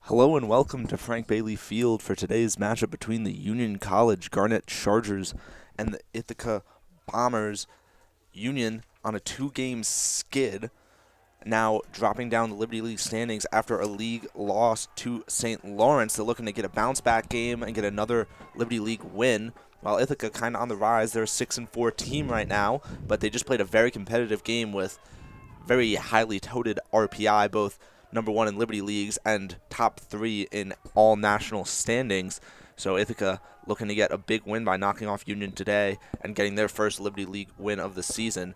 Hello and welcome to Frank Bailey Field for today's matchup between the Union College Garnet Chargers and the Ithaca Bombers. Union on a two-game skid, now dropping down the Liberty League standings after a league loss to St. Lawrence. They're looking to get a bounce-back game and get another Liberty League win, while Ithaca kind of on the rise. They're a 6-4 team right now, but they just played a very competitive game with very highly touted RPI, both number one in Liberty Leagues and top three in all national standings. So Ithaca looking to get a big win by knocking off Union today and getting their first Liberty League win of the season.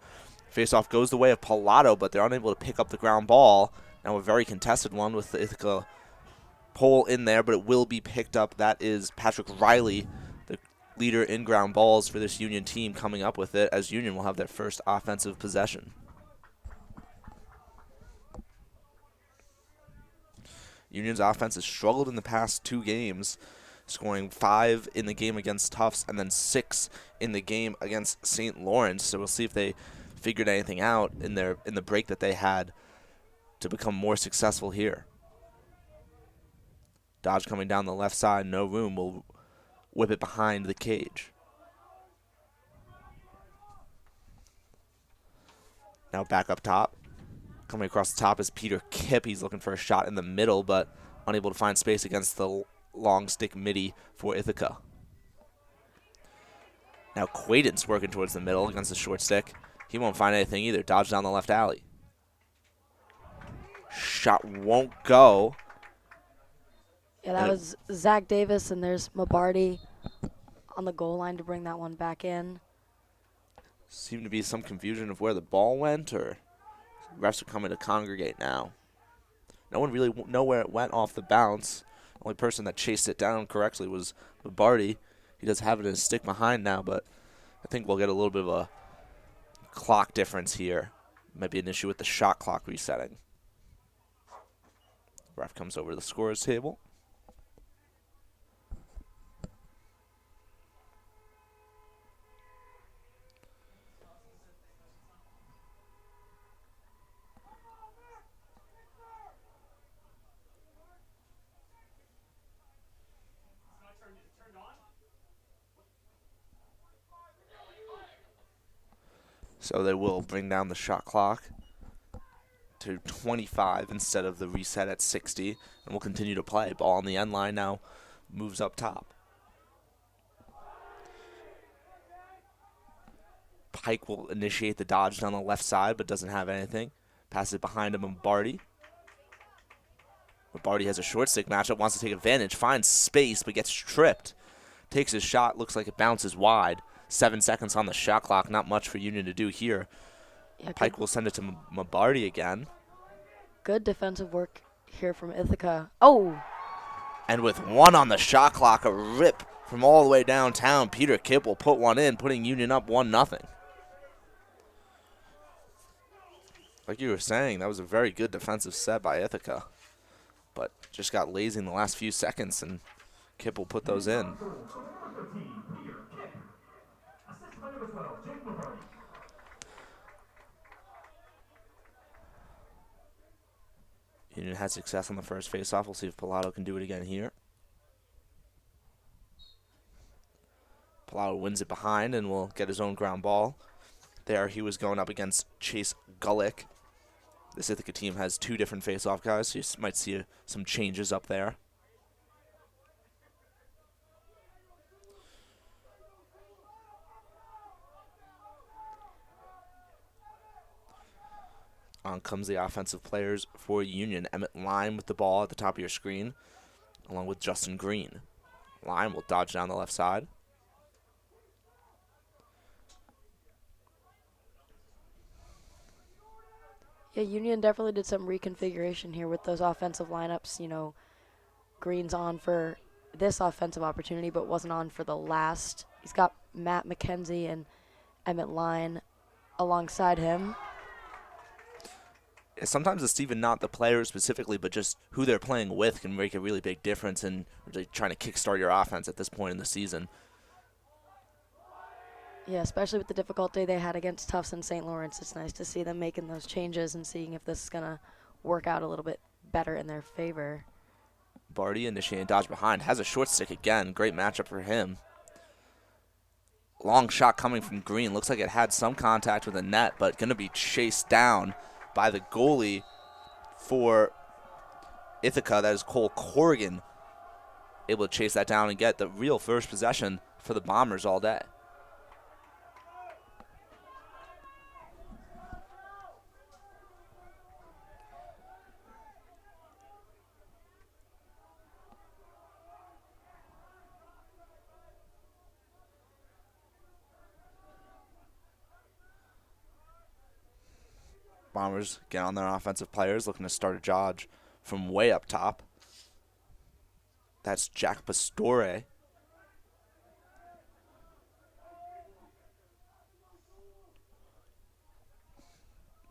Faceoff goes the way of Pilato, but they're unable to pick up the ground ball. Now a very contested one with the Ithaca pole in there, but it will be picked up. That is Patrick Riley, the leader in ground balls for this Union team, coming up with it, as Union will have their first offensive possession. Union's offense has struggled in the past two games, scoring 5 in the game against Tufts and then 6 in the game against St. Lawrence. So we'll see if they figured anything out in the break that they had to become more successful here. Dodge coming down the left side, no room, will whip it behind the cage. Now back up top. Coming across the top is Peter Kipp. He's looking for a shot in the middle, but unable to find space against the long stick midi for Ithaca. Now Quaden's working towards the middle against the short stick. He won't find anything either. Dodge down the left alley. Shot won't go. Yeah, that was Zach Davis, and there's Mabardi on the goal line to bring that one back in. Seemed to be some confusion of where the ball went, or refs are coming to congregate now. No one really know where it went off the bounce. The only person that chased it down correctly was Barty. He does have it in his stick behind now, but I think we'll get a little bit of a clock difference here. Might be an issue with the shot clock resetting. Ref comes over to the scorer's table. So they will bring down the shot clock to 25 instead of the reset at 60. And we'll continue to play. Ball on the end line now moves up top. Pike will initiate the dodge down the left side, but doesn't have anything. Passes it behind him on Barty. Barty has a short stick matchup, wants to take advantage, finds space, but gets tripped. Takes his shot, looks like it bounces wide. 7 seconds on the shot clock, not much for Union to do here. Yeah, Pike will send it to Mabardi again. Good defensive work here from Ithaca. Oh! And with 1 on the shot clock, a rip from all the way downtown, Peter Kipp will put one in, putting Union up 1-0. Like you were saying, that was a very good defensive set by Ithaca. But just got lazy in the last few seconds, and Kipp will put those in. Union had success on the first faceoff. We'll see if Pilato can do it again here. Pilato wins it behind and will get his own ground ball. There he was going up against Chase Gullick. This Ithaca team has 2 different faceoff guys, so you might see some changes up there. On comes the offensive players for Union. Emmett Lime with the ball at the top of your screen, along with Justin Green. Lime will dodge down the left side. Yeah, Union definitely did some reconfiguration here with those offensive lineups. You know, Green's on for this offensive opportunity, but wasn't on for the last. He's got Matt McKenzie and Emmett Line alongside him. Sometimes it's even not the players specifically, but just who they're playing with can make a really big difference in really trying to kickstart your offense at this point in the season. Yeah, especially with the difficulty they had against Tufts and St. Lawrence. It's nice to see them making those changes and seeing if this is going to work out a little bit better in their favor. Lombardi initiating dodge behind. Has a short stick again. Great matchup for him. Long shot coming from Green. Looks like it had some contact with the net, but going to be chased down by the goalie for Ithaca. That is Cole Corrigan. Able to chase that down and get the real first possession for the Bombers all day. Bombers get on their offensive players, looking to start a dodge from way up top. That's Jack Pastore.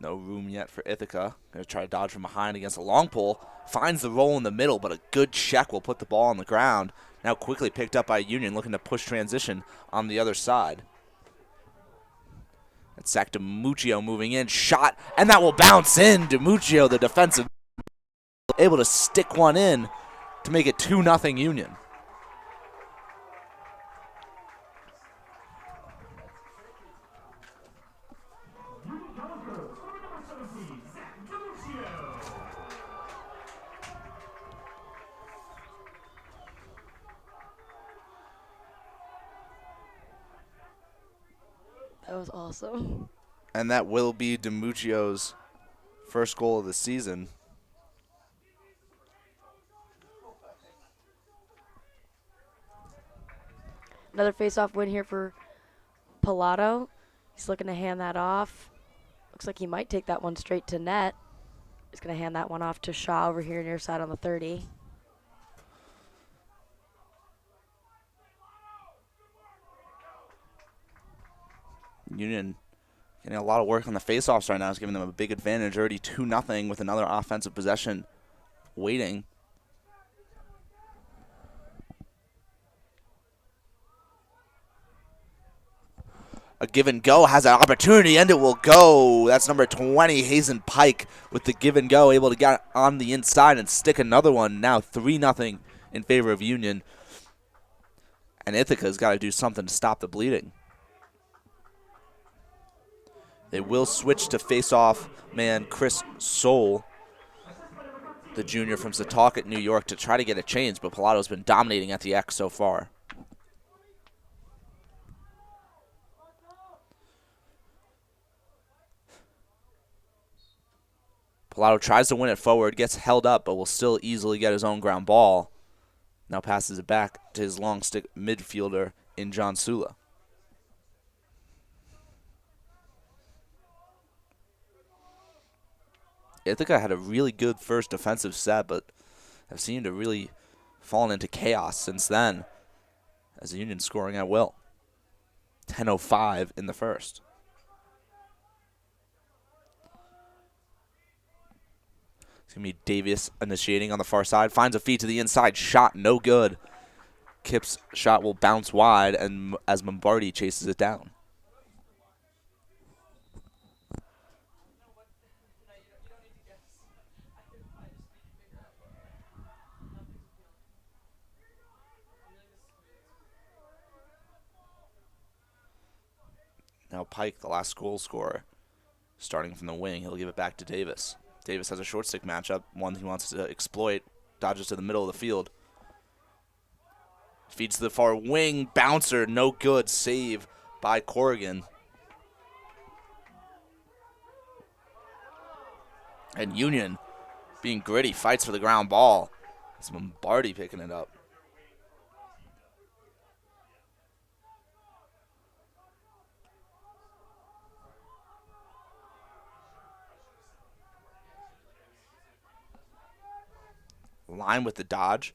No room yet for Ithaca. Going to try to dodge from behind against a long pole. Finds the roll in the middle, but a good check will put the ball on the ground. Now quickly picked up by Union, looking to push transition on the other side. It's Zach DiMuccio moving in, shot, and that will bounce in. DiMuccio, the defensive, able to stick one in to make it 2-0 Union. That was awesome. And that will be DiMuccio's first goal of the season. Another face-off win here for Pilato. He's looking to hand that off. Looks like he might take that one straight to net. He's going to hand that one off to Shaw over here near side on the 30. Union getting a lot of work on the face-offs right now is giving them a big advantage. Already 2-0 with another offensive possession waiting. A give and go has an opportunity, and it will go. That's number 20, Hazen Pike, with the give and go, able to get on the inside and stick another one. Now 3-0 in favor of Union. And Ithaca's got to do something to stop the bleeding. They will switch to face-off man Chris Soule, the junior from Setauket, New York, to try to get a change, but Pilato's been dominating at the X so far. Pilato tries to win it forward, gets held up, but will still easily get his own ground ball. Now passes it back to his long stick midfielder in John Sula. Ithaca had a really good first defensive set, but have seemed to really fallen into chaos since then, as the Union scoring at will. 10:05 in the first. It's going to be Davis initiating on the far side. Finds a feed to the inside. Shot no good. Kip's shot will bounce wide and as Lombardi chases it down. Now Pike, the last goal scorer, starting from the wing. He'll give it back to Davis. Davis has a short stick matchup, one he wants to exploit. Dodges to the middle of the field. Feeds to the far wing. Bouncer, no good. Save by Corrigan. And Union, being gritty, fights for the ground ball. It's Lombardi picking it up. Line with the dodge.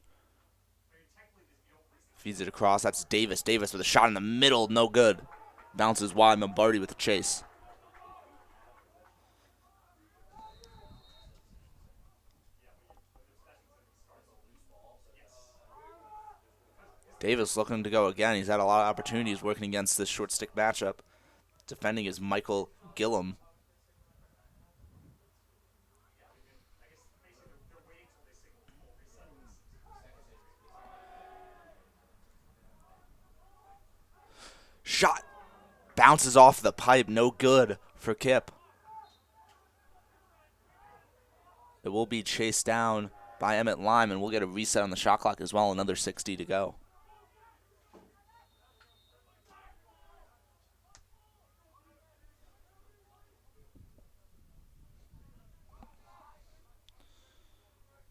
Feeds it across. That's Davis. Davis with a shot in the middle. No good. Bounces wide. Lombardi with the chase. Davis looking to go again. He's had a lot of opportunities working against this short stick matchup. Defending is Michael Gillum. Shot bounces off the pipe. No good for Kip. It will be chased down by Emmett Lime, and we'll get a reset on the shot clock as well. Another 60 to go.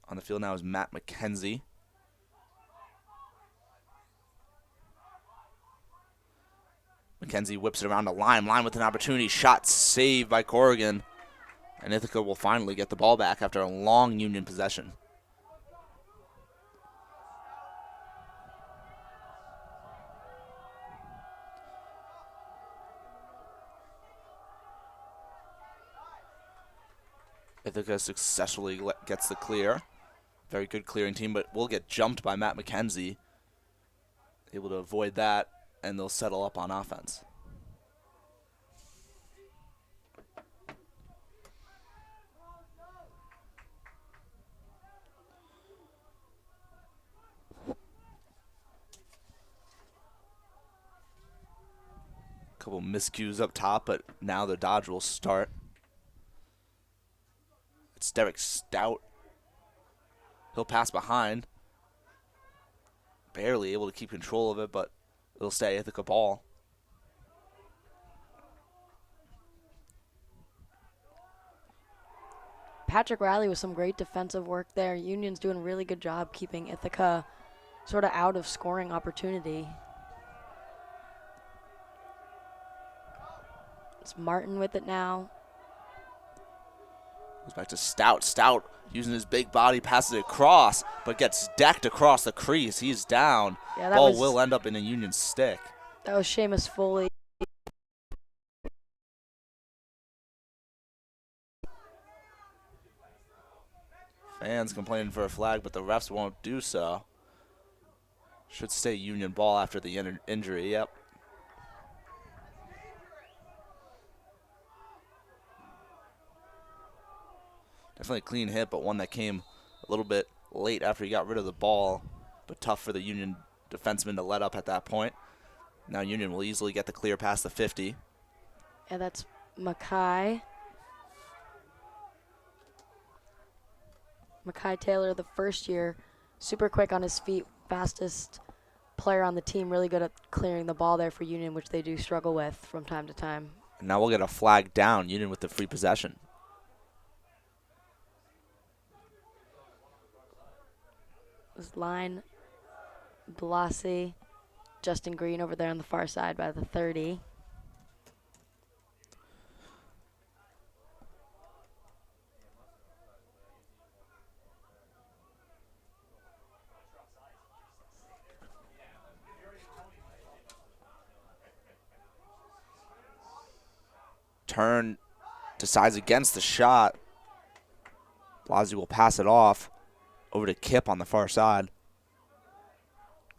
On the field now is Matt McKenzie. McKenzie whips it around to Lime. Lime with an opportunity. Shot saved by Corrigan. And Ithaca will finally get the ball back after a long Union possession. Ithaca successfully gets the clear. Very good clearing team, but will get jumped by Matt McKenzie. Able to avoid that, and they'll settle up on offense. Couple miscues up top, but now the Dodge will start. It's Derek Stout. He'll pass behind. Barely able to keep control of it, but it'll stay Ithaca ball. Patrick Riley with some great defensive work there. Union's doing a really good job keeping Ithaca sort of out of scoring opportunity. It's Martin with it now. Goes back to Stout. Stout using his big body, passes it across, but gets decked across the crease. He's down. Yeah, Ball will end up in a Union stick. That was Seamus Foley. Fans complaining for a flag, but the refs won't do so. Should stay Union ball after the injury, yep. Definitely a clean hit, but one that came a little bit late after he got rid of the ball, but tough for the Union defenseman to let up at that point. Now Union will easily get the clear past the 50. Yeah, that's Mackay. Mackay Taylor, the first year, super quick on his feet, fastest player on the team, really good at clearing the ball there for Union, which they do struggle with from time to time. And now we'll get a flag down, Union with the free possession. This line, Blassie, Justin Green over there on the far side by the 30. Turn decides against the shot. Blasey will pass it off over to Kip on the far side.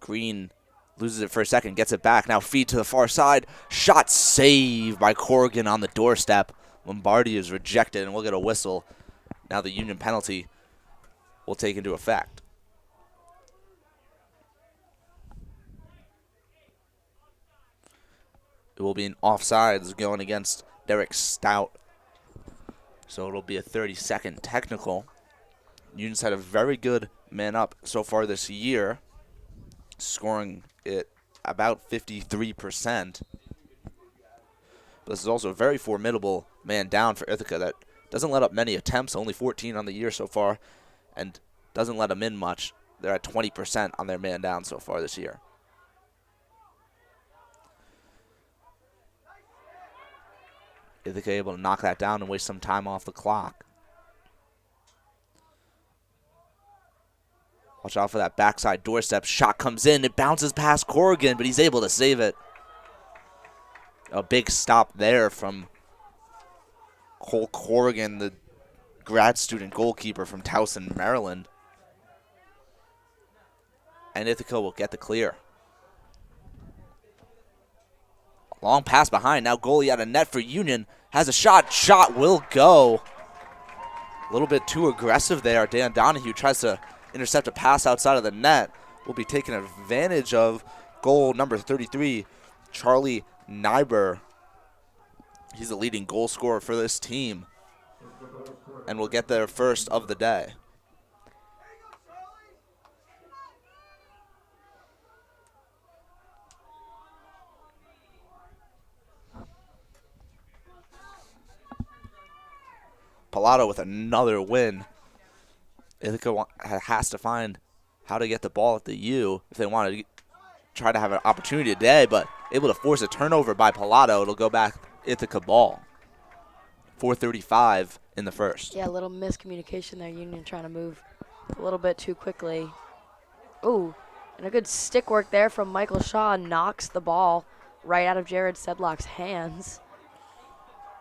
Green loses it for a second, gets it back. Now feed to the far side. Shot saved by Corrigan on the doorstep. Lombardi is rejected, and we'll get a whistle. Now the Union penalty will take into effect. It will be an offsides going against Derek Stout. So it'll be a 30-second technical. Union's had a very good man up so far this year, scoring it about 53%. But this is also a very formidable man down for Ithaca that doesn't let up many attempts, only 14 on the year so far, and doesn't let them in much. They're at 20% on their man down so far this year. Ithaca able to knock that down and waste some time off the clock. Watch out for that backside doorstep. Shot comes in. It bounces past Corrigan, but he's able to save it. A big stop there from Cole Corrigan, the grad student goalkeeper from Towson, Maryland. And Ithaca will get the clear. Long pass behind. Now goalie out of net for Union. Has a shot. Shot will go. A little bit too aggressive there. Dan Donahue tries to intercept a pass outside of the net. Will be taken advantage of. Goal number 33 Charlie Nyber. He's the leading goal scorer for this team and will get their first of the day. Pilato with another win. Ithaca has to find how to get the ball at the U if they want to try to have an opportunity today, but able to force a turnover by Pilato. It'll go back Ithaca ball. 4:35 in the first. Yeah, a little miscommunication there. Union trying to move a little bit too quickly. Ooh, and a good stick work there from Michael Shaw. Knocks the ball right out of Jared Sedlock's hands.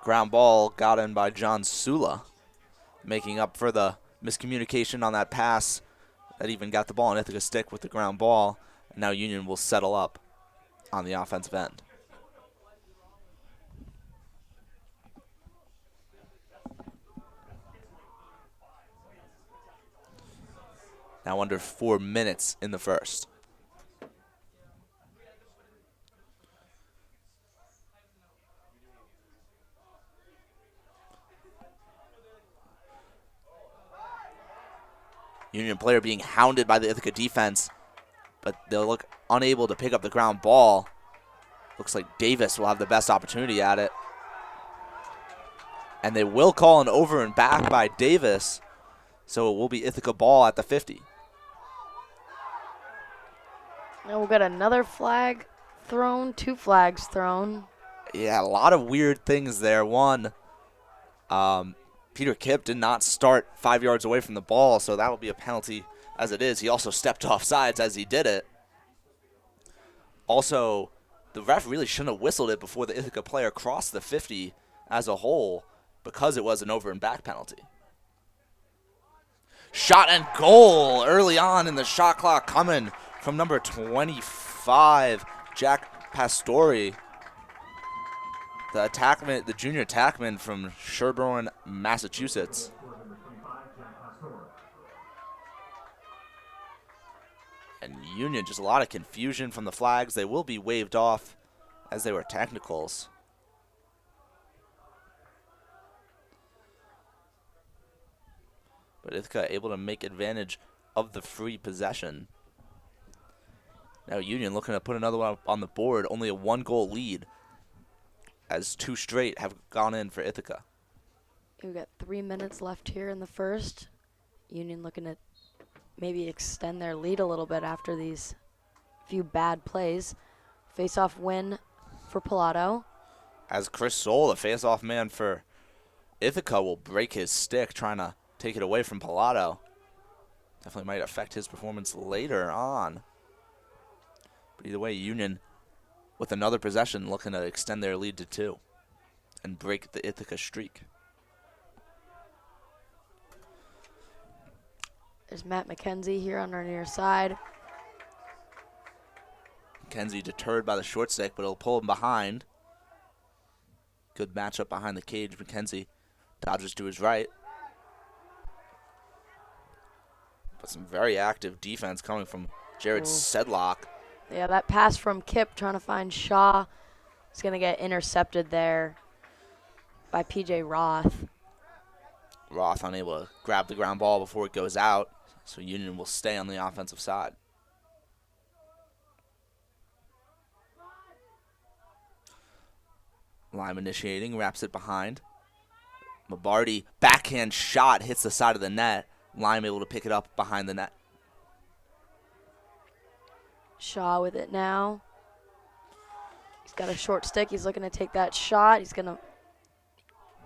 Ground ball got in by John Sula, making up for the miscommunication on that pass that even got the ball in Ithaca's stick with the ground ball. And now Union will settle up on the offensive end. Now under 4 minutes in the first. Union player being hounded by the Ithaca defense, but they'll look unable to pick up the ground ball. Looks like Davis will have the best opportunity at it. And they will call an over and back by Davis, so it will be Ithaca ball at the 50. And we'll get another flag thrown, 2 flags thrown. Yeah, a lot of weird things there. One, Peter Kipp did not start 5 yards away from the ball, so that will be a penalty as it is. He also stepped off sides as he did it. Also, the ref really shouldn't have whistled it before the Ithaca player crossed the 50 as a whole because it was an over and back penalty. Shot and goal early on in the shot clock coming from number 25, Jack Pastore. The junior attackman from Sherborne, Massachusetts. And Union, just a lot of confusion from the flags. They will be waved off as they were technicals. But Ithaca able to make advantage of the free possession. Now Union looking to put another one up on the board. Only a 1-goal lead, as 2 straight have gone in for Ithaca. We've got 3 minutes left here in the first. Union looking to maybe extend their lead a little bit after these few bad plays. Face-off win for Pilato. As Chris Soule, the face-off man for Ithaca, will break his stick trying to take it away from Pilato. Definitely might affect his performance later on. But either way, Union with another possession looking to extend their lead to 2 and break the Ithaca streak. There's Matt McKenzie here on our near side. McKenzie deterred by the short stick, but he'll pull him behind. Good matchup behind the cage. McKenzie dodges to his right. But some very active defense coming from Jared Sedlock. Yeah, that pass from Kipp trying to find Shaw is going to get intercepted there by P.J. Roth. Roth unable to grab the ground ball before it goes out, so Union will stay on the offensive side. Lime initiating, wraps it behind. Mabardi, backhand shot, hits the side of the net. Lime able to pick it up behind the net. Shaw with it now. He's got a short stick. He's looking to take that shot.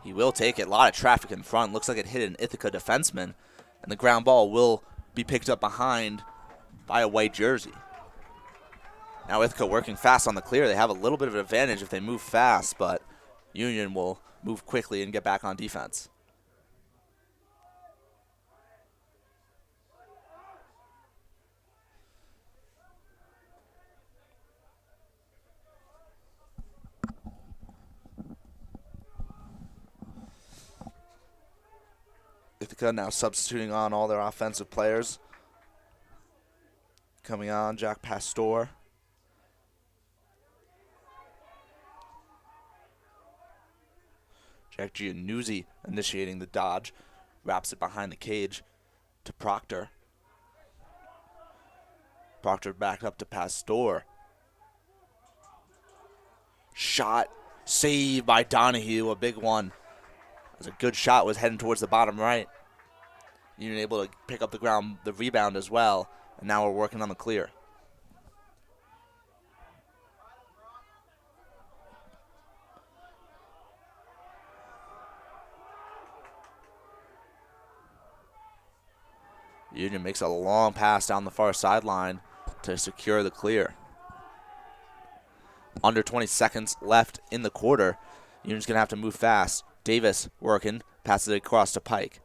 He will take it. A lot of traffic in front. Looks like it hit an Ithaca defenseman. And the ground ball will be picked up behind by a white jersey. Now Ithaca working fast on the clear. They have a little bit of an advantage if they move fast, but Union will move quickly and get back on defense. Ithaca now substituting on all their offensive players. Coming on, Jack Pastore. Jack Giannuzzi initiating the dodge. Wraps it behind the cage to Proctor. Proctor back up to Pastor. Shot. Saved by Donahue. A big one. It was a good shot. Was heading towards the bottom right. Union able to pick up the rebound as well. And now we're working on the clear. Union makes a long pass down the far sideline to secure the clear. Under 20 seconds left in the quarter. Union's going to have to move fast. Davis working, passes it across to Pike.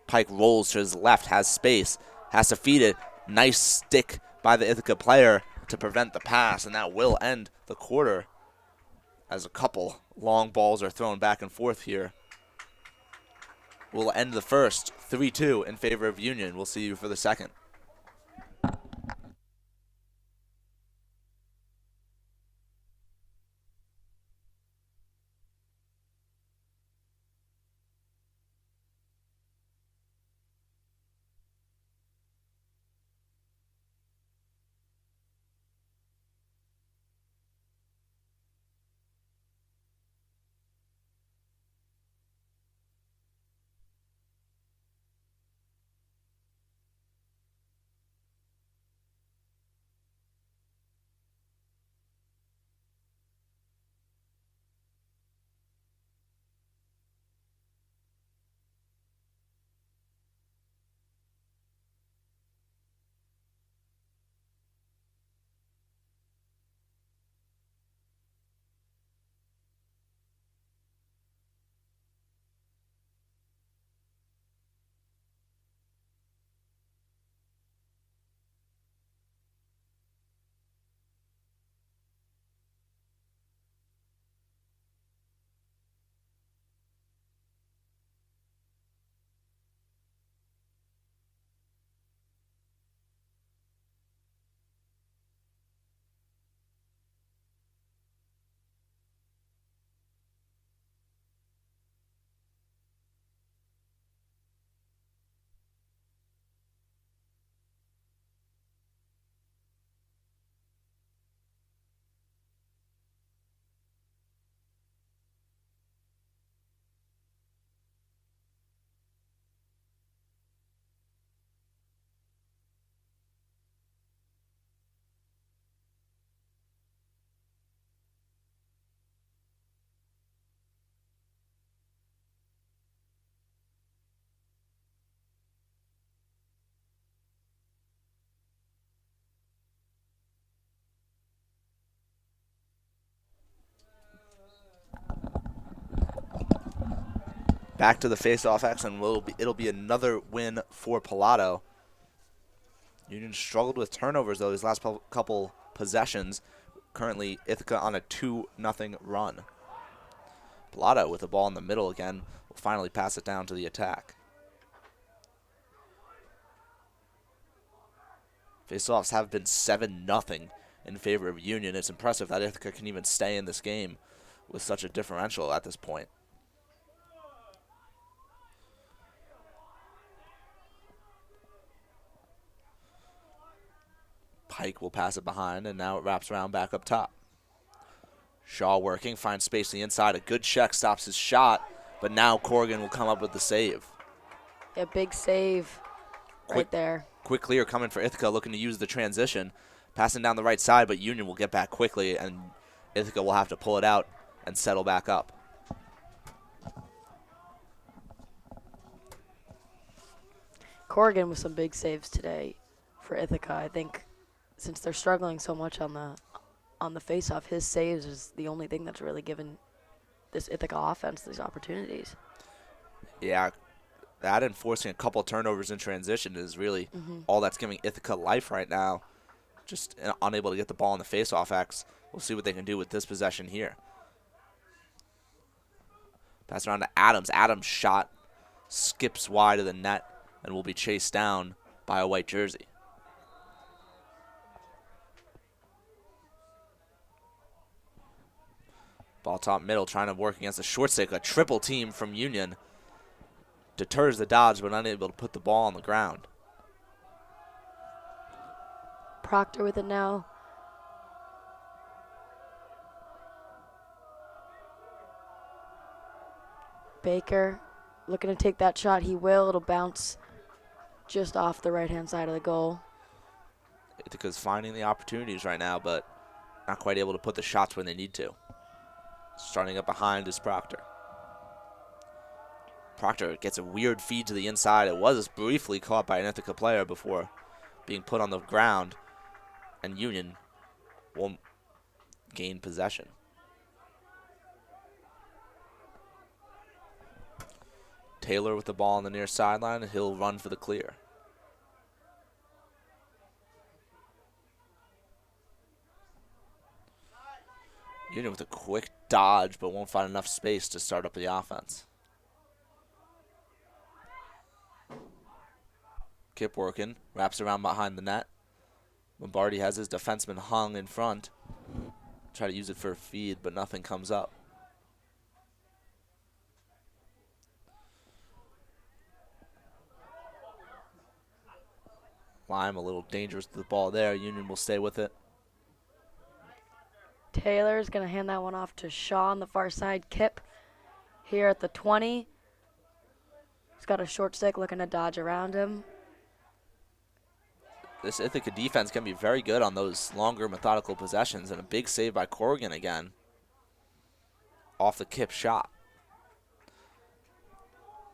Pike rolls to his left, has space, has to feed it. Nice stick by the Ithaca player to prevent the pass, and that will end the quarter as a couple long balls are thrown back and forth here. We'll end the first 3-2 in favor of Union. We'll see you for the second. Back to the face-off action. It'll be another win for Pilato. Union struggled with turnovers, though, these last couple possessions. Currently, Ithaca on a 2-0 run. Pilato with the ball in the middle again will finally pass it down to the attack. Face-offs have been 7-0 in favor of Union. It's impressive that Ithaca can even stay in this game with such a differential at this point. Pike will pass it behind, and now it wraps around back up top. Shaw working, finds space on the inside. A good check stops his shot, but now Corrigan will come up with the save. Yeah, big save right there. Quick clear coming for Ithaca, looking to use the transition. Passing down the right side, but Union will get back quickly, and Ithaca will have to pull it out and settle back up. Corrigan with some big saves today for Ithaca. I think since they're struggling so much on the face-off, his saves is the only thing that's really given this Ithaca offense these opportunities. Yeah, that and forcing a couple turnovers in transition is really all that's giving Ithaca life right now. Just unable to get the ball in the face-off X. We'll see what they can do with this possession here. Pass around to Adams. Adams' shot skips wide of the net and will be chased down by a white jersey. Ball top middle, trying to work against the short stick. A triple team from Union. Deters the dodge, but unable to put the ball on the ground. Proctor with it now. Baker looking to take that shot. He will. It'll bounce just off the right-hand side of the goal. Ithaca's finding the opportunities right now, but not quite able to put the shots when they need to. Starting up behind is Proctor. Proctor gets a weird feed to the inside. It was briefly caught by an Ithaca player before being put on the ground, and Union won't gain possession. Taylor with the ball on the near sideline, and he'll run for the clear. Union with a quick dodge, but won't find enough space to start up the offense. Kip working, wraps around behind the net. Lombardi has his defenseman hung in front. Try to use it for a feed, but nothing comes up. Lime a little dangerous to the ball there. Union will stay with it. Taylor's going to hand that one off to Shaw on the far side. Kip here at the 20. He's got a short stick looking to dodge around him. This Ithaca defense can be very good on those longer methodical possessions, and a big save by Corrigan again off the Kip shot.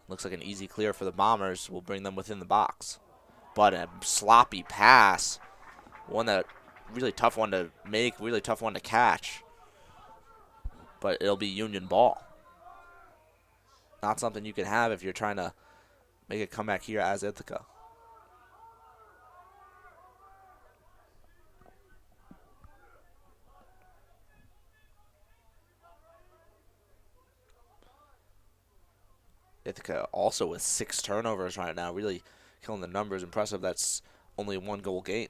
Looks like an easy clear for the Bombers. Will bring them within the box. But a sloppy pass, one that really tough one to make, really tough one to catch. But it'll be Union ball. Not something you can have if you're trying to make a comeback here as Ithaca. Ithaca also with 6 turnovers right now, really killing the numbers. Impressive. That's only a 1-goal game.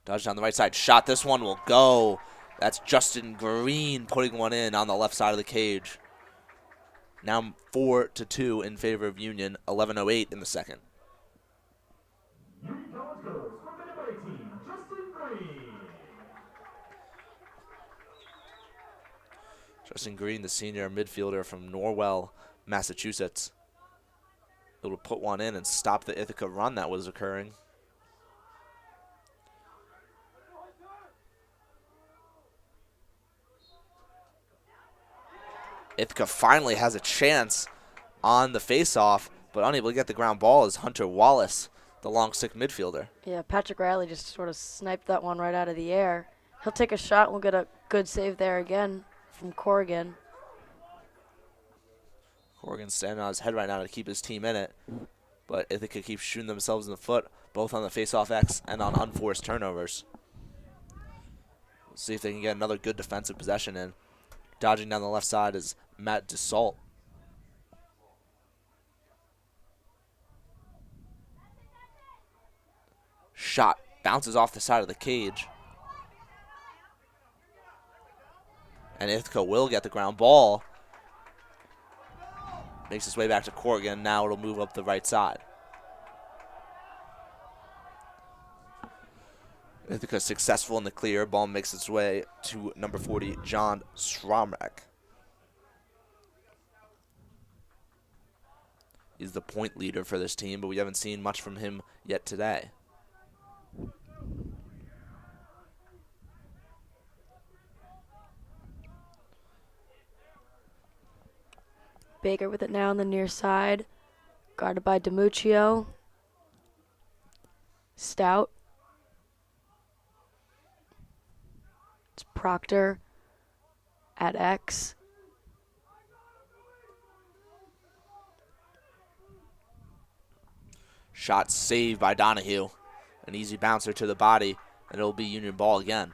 Dodge down the right side. Shot. This one will go. That's Justin Green putting one in on the left side of the cage. Now 4-2 in favor of Union. 11:08 in the second. Union College goals from the away team, Justin Green. Justin Green, the senior midfielder from Norwell, Massachusetts. Able to put one in and stop the Ithaca run that was occurring. Ithaca finally has a chance on the face-off, but unable to get the ground ball is Hunter Wallace, the long stick midfielder. Yeah, Patrick Riley just sort of sniped that one right out of the air. He'll take a shot. We'll get a good save there again from Corrigan. Corrigan's standing on his head right now to keep his team in it, but Ithaca keeps shooting themselves in the foot, both on the face-off X and on unforced turnovers. We'll see if they can get another good defensive possession in. Dodging down the left side is Matt Dussault. Shot bounces off the side of the cage. And Ithaca will get the ground ball. Makes its way back to Corrigan. Now it'll move up the right side. Ithaca successful in the clear. Ball makes its way to number 40, John Sromrak. He's the point leader for this team, but we haven't seen much from him yet today. Baker with it now on the near side. Guarded by DiMuccio. Stout. It's Proctor at X. Shot saved by Donahue. An easy bouncer to the body, and it'll be Union ball again.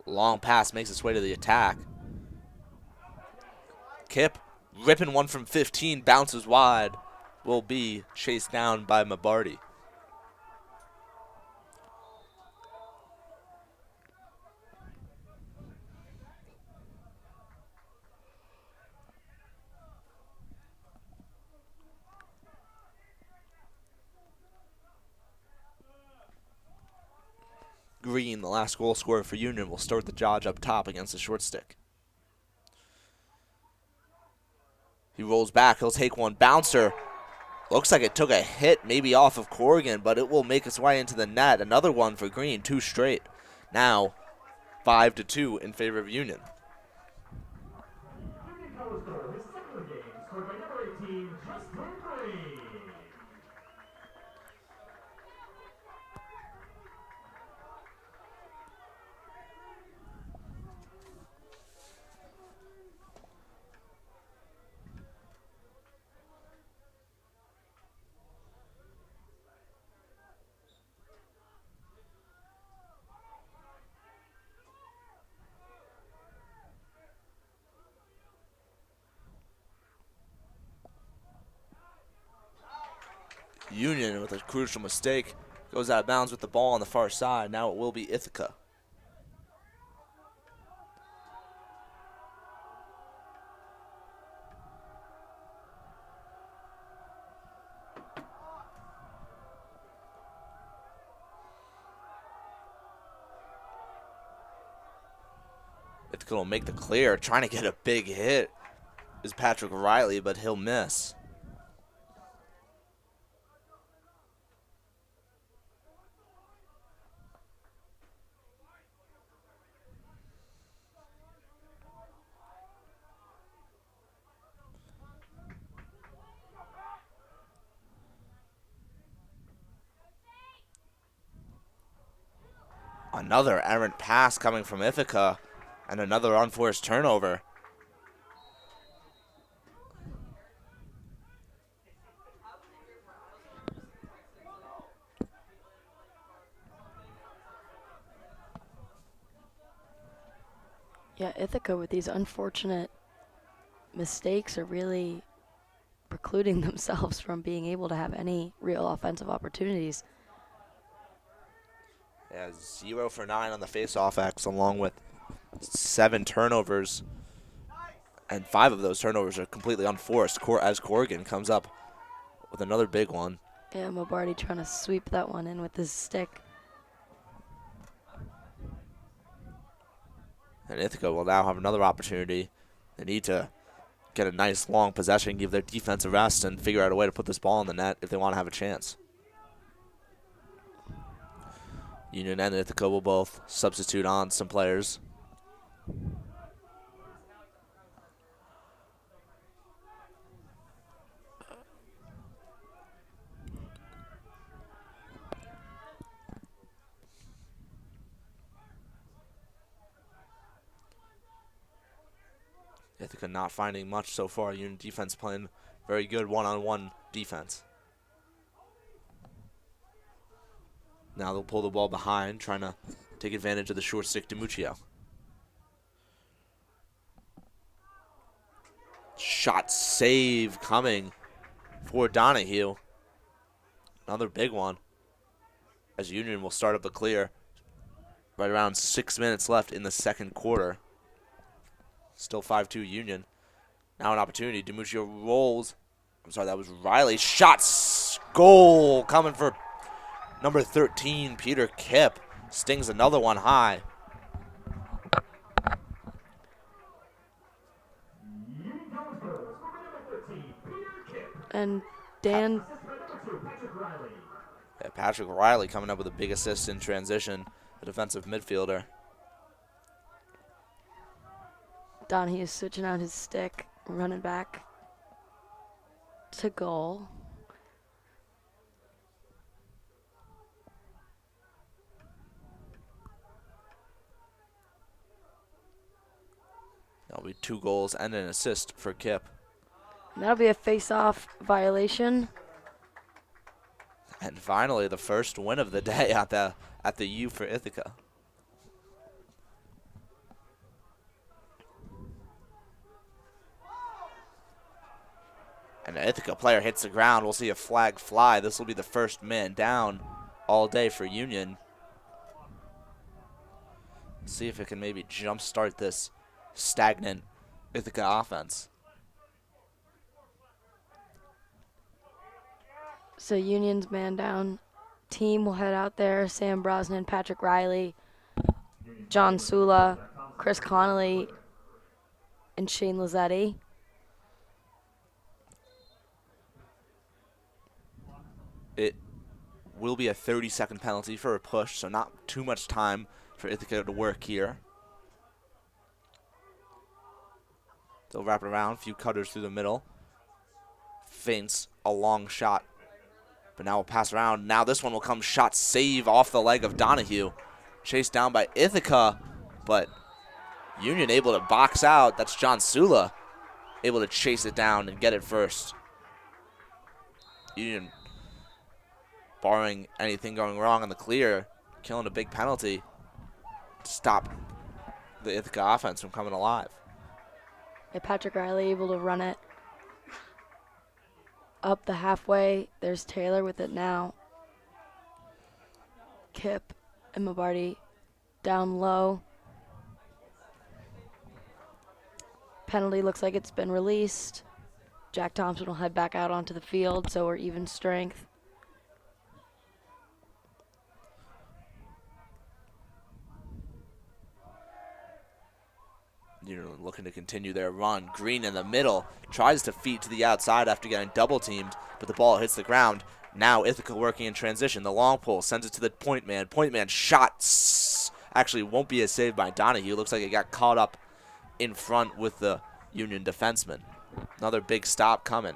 Long pass makes its way to the attack. Kip ripping one from 15, bounces wide, will be chased down by Mabardi. Green, the last goal scorer for Union, will start the Dodge up top against the short stick. He rolls back. He'll take one. Bouncer. Looks like it took a hit maybe off of Corrigan, but it will make its way into the net. Another one for Green, 2 straight. Now 5-2 in favor of Union. Union College goal, his second of the game, scored by number 18, Justin Green. Union with a crucial mistake goes out of bounds with the ball on the far side. Now it will be Ithaca. Ithaca will make the clear, trying to get a big hit is Patrick Riley, but he'll miss. Another errant pass coming from Ithaca, and another unforced turnover. Yeah, Ithaca with these unfortunate mistakes are really precluding themselves from being able to have any real offensive opportunities. Yeah, 0 for 9 on the face-off X, along with 7 turnovers. And 5 of those turnovers are completely unforced as Corrigan comes up with another big one. Yeah, Mabardi trying to sweep that one in with his stick. And Ithaca will now have another opportunity. They need to get a nice long possession, give their defense a rest, and figure out a way to put this ball in the net if they want to have a chance. Union and Ithaca will both substitute on some players. Ithaca not finding much so far. Union defense playing very good one-on-one defense. Now they'll pull the ball behind, trying to take advantage of the short stick DiMuccio. Shot save coming for Donahue. Another big one. As Union will start up the clear. Right around 6 minutes left in the second quarter. Still 5-2 Union. Now an opportunity. DiMuccio rolls. I'm sorry, that was Riley. Shots. Goal coming for number 13, Peter Kipp. Stings another one high. Union College goal, scored by number 13, Peter Kipp. And Dan, Assist by number 2, Patrick Riley. Yeah, Patrick Riley coming up with a big assist in transition, a defensive midfielder. Donahue switching out his stick, running back to goal. That'll be 2 goals and an assist for Kipp. And that'll be a face-off violation. And finally, the first win of the day at the U for Ithaca. And the Ithaca player hits the ground. We'll see a flag fly. This will be the first man down all day for Union. See if it can maybe jumpstart this stagnant Ithaca offense. So Union's man down. Team will head out there. Sam Brosnan, Patrick Riley, John Sula, Chris Connolly, and Shane Lazzetti. It will be a 30-second penalty for a push, so not too much time for Ithaca to work here. They'll wrap it around, a few cutters through the middle. Feints a long shot, but now we'll pass around. Now this one will come shot save off the leg of Donahue. Chased down by Ithaca, but Union able to box out. That's John Sula able to chase it down and get it first. Union barring anything going wrong on the clear, killing a big penalty to stop the Ithaca offense from coming alive. And Patrick Riley able to run it up the halfway. There's Taylor with it now. Kip and Mabardi down low. Penalty looks like it's been released. Jack Thompson will head back out onto the field, so we're even strength. You're looking to continue their run. Green in the middle, tries to feed to the outside after getting double teamed, but the ball hits the ground. Now Ithaca working in transition. The long pull sends it to the point man. Point man shot actually won't be a save by Donahue. Looks like it got caught up in front with the Union defenseman. Another big stop coming.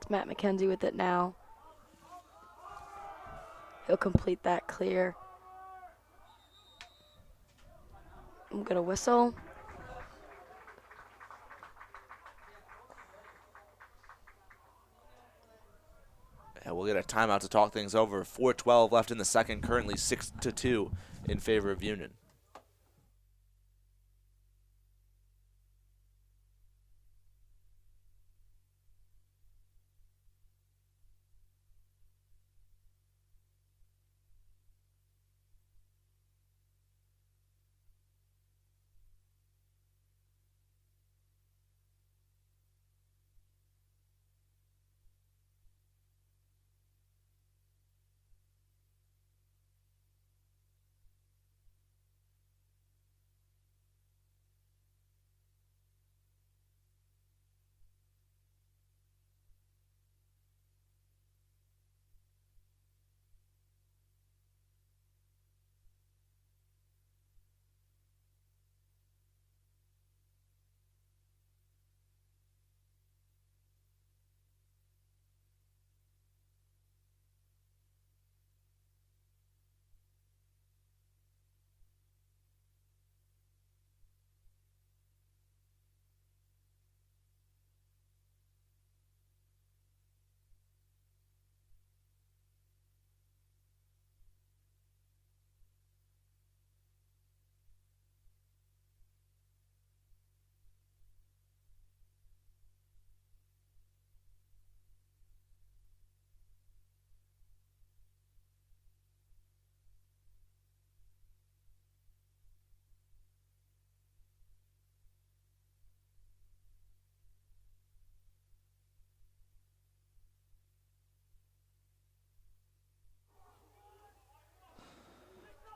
It's Matt McKenzie with it now. He'll complete that clear. I'm going to whistle. And we'll get a timeout to talk things over. 4:12 left in the second, currently 6-2 in favor of Union.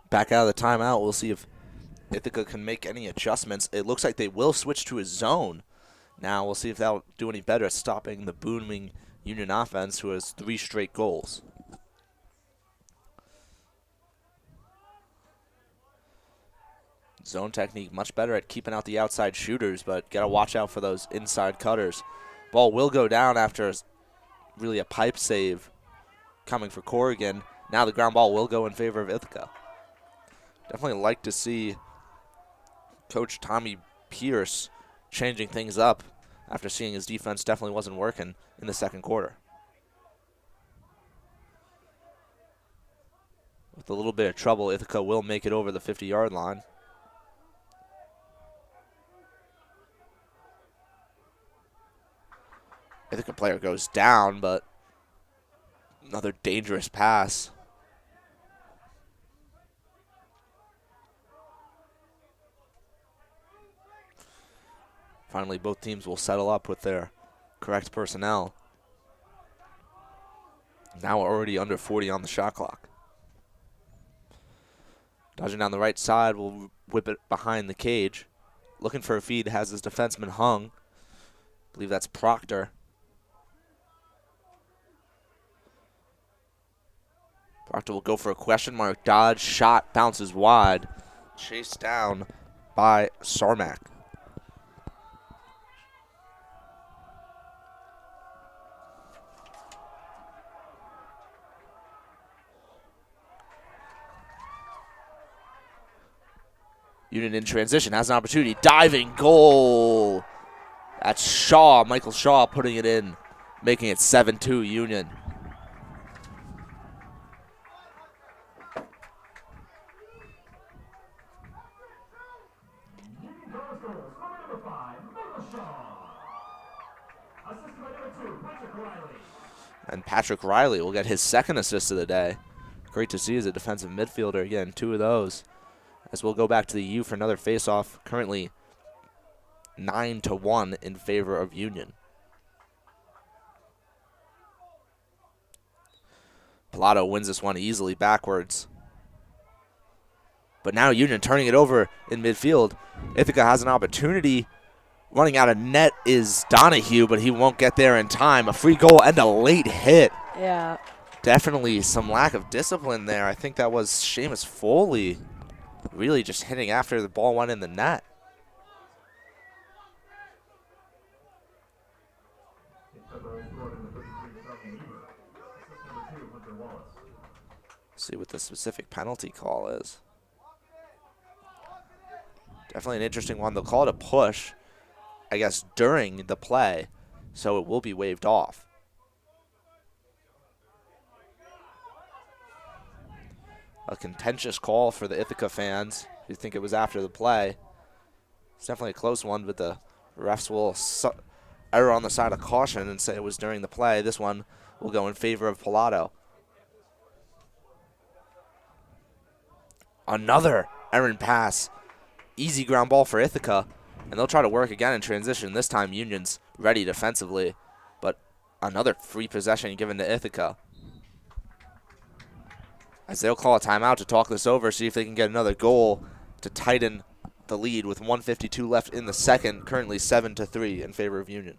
Back out of the timeout, we'll see if Ithaca can make any adjustments. It looks like they will switch to a zone. Now we'll see if that'll do any better at stopping the booming Union offense, who has 3 straight goals. Zone technique much better at keeping out the outside shooters, but got to watch out for those inside cutters. Ball will go down after really a pipe save coming for Corrigan. Now the ground ball will go in favor of Ithaca. Definitely like to see Coach Tommy Pierce changing things up after seeing his defense definitely wasn't working in the second quarter. With a little bit of trouble, Ithaca will make it over the 50-yard line. Ithaca player goes down, but another dangerous pass. Finally, both teams will settle up with their correct personnel. Now we're already under 40 on the shot clock. Dodging down the right side, will whip it behind the cage. Looking for a feed, has his defenseman hung. I believe that's Proctor. Proctor will go for a question mark dodge. Shot bounces wide. Chased down by Sarmac. Union in transition, has an opportunity. Diving goal. That's Shaw, Michael Shaw putting it in, making it 7-2 Union. Union Girls goals. Scorer number 5, Michael Shaw. Assisted by number 2, Patrick Riley. And Patrick Riley will get his second assist of the day. Great to see as a defensive midfielder. Again, 2 of those. As we'll go back to the U for another face-off. Currently 9-1 in favor of Union. Pilato wins this one easily backwards. But now Union turning it over in midfield. Ithaca has an opportunity. Running out of net is Donahue, but he won't get there in time. A free goal and a late hit. Yeah. Definitely some lack of discipline there. I think that was Seamus Foley really just hitting after the ball went in the net. See what the specific penalty call is. Definitely an interesting one. They'll call it a push, I guess, during the play, so it will be waved off. A contentious call for the Ithaca fans who think it was after the play. It's definitely a close one, but the refs will err on the side of caution and say it was during the play. This one will go in favor of Pilato. Another errant pass. Easy ground ball for Ithaca, and they'll try to work again in transition. This time Union's ready defensively, but another free possession given to Ithaca. As they'll call a timeout to talk this over, see if they can get another goal to tighten the lead with 1:52 left in the second, currently 7-3 in favor of Union.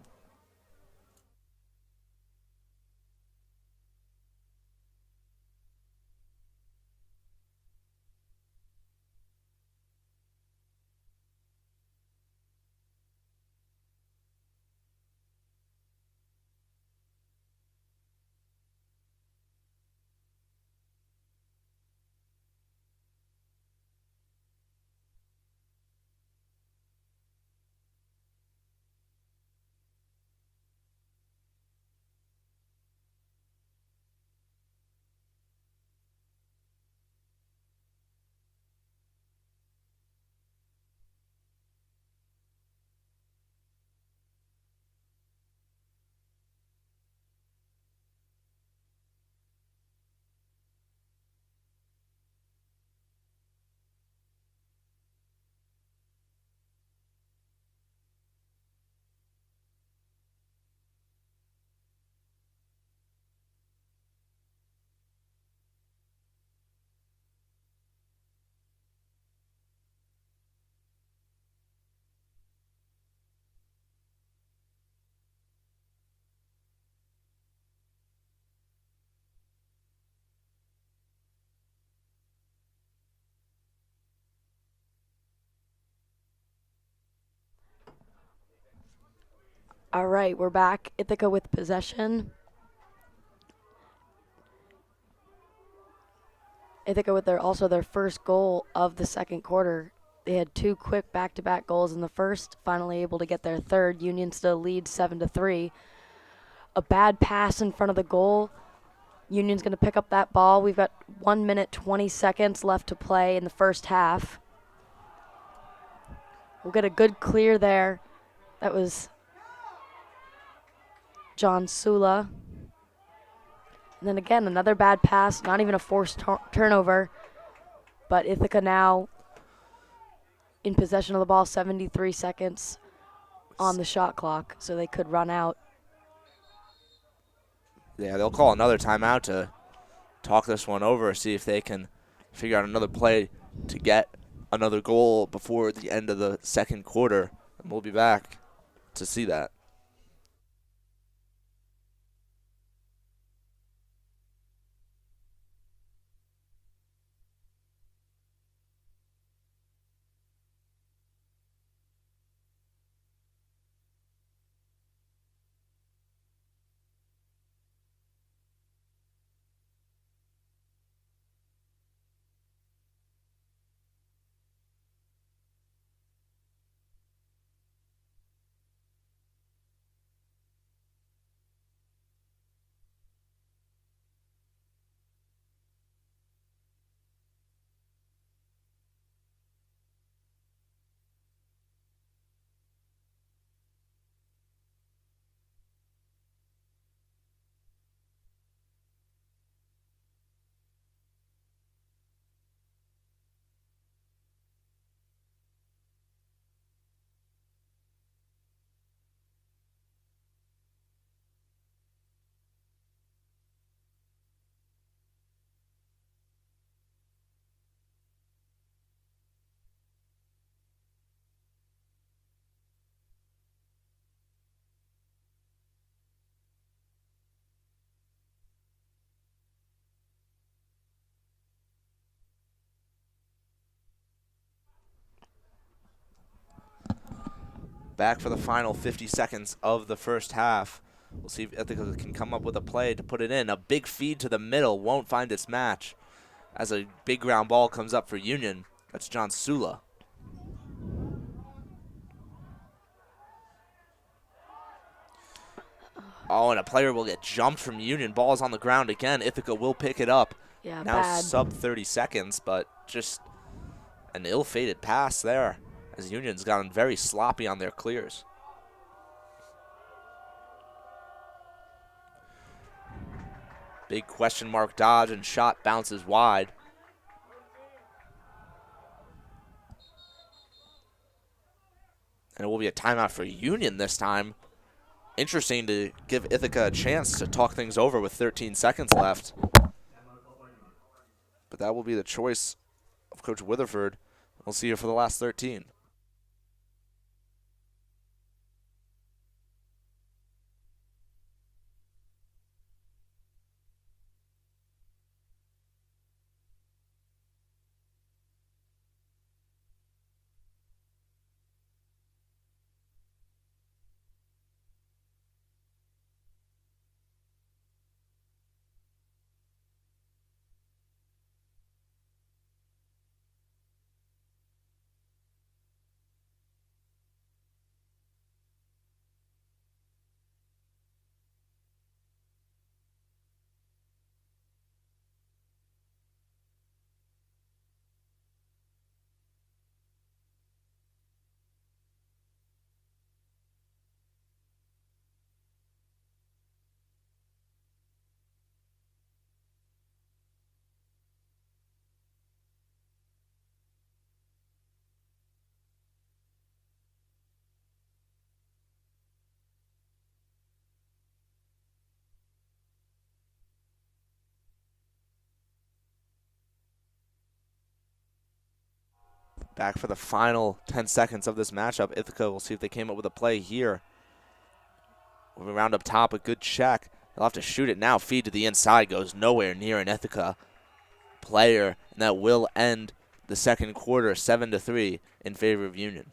All right, we're back. Ithaca with possession. Ithaca with their first goal of the second quarter. They had 2 quick back-to-back goals in the first, finally able to get their third. Union still leads 7-3. A bad pass in front of the goal. Union's going to pick up that ball. We've got 1 minute, 20 seconds left to play in the first half. We'll get a good clear there. That was John Sula. And then again, another bad pass, not even a forced turnover. But Ithaca now in possession of the ball, 73 seconds on the shot clock, so they could run out. Yeah, they'll call another timeout to talk this one over, see if they can figure out another play to get another goal before the end of the second quarter. And we'll be back to see that. Back for the final 50 seconds of the first half. We'll see if Ithaca can come up with a play to put it in. A big feed to the middle won't find its match as a big ground ball comes up for Union. That's John Sula. Oh, and a player will get jumped from Union. Ball's on the ground again. Ithaca will pick it up. Yeah, now bad. sub 30 seconds, but just an ill-fated pass there as Union's gotten very sloppy on their clears. Big question mark dodge and shot bounces wide. And it will be a timeout for Union this time. Interesting to give Ithaca a chance to talk things over with 13 seconds left. But that will be the choice of Coach Witherford. We'll see you for the last 13. Back for the final 10 seconds of this matchup. Ithaca will see if they came up with a play here. Moving around up top, a good check. They'll have to shoot it now. Feed to the inside goes nowhere near an Ithaca player, and that will end the second quarter 7-3 in favor of Union.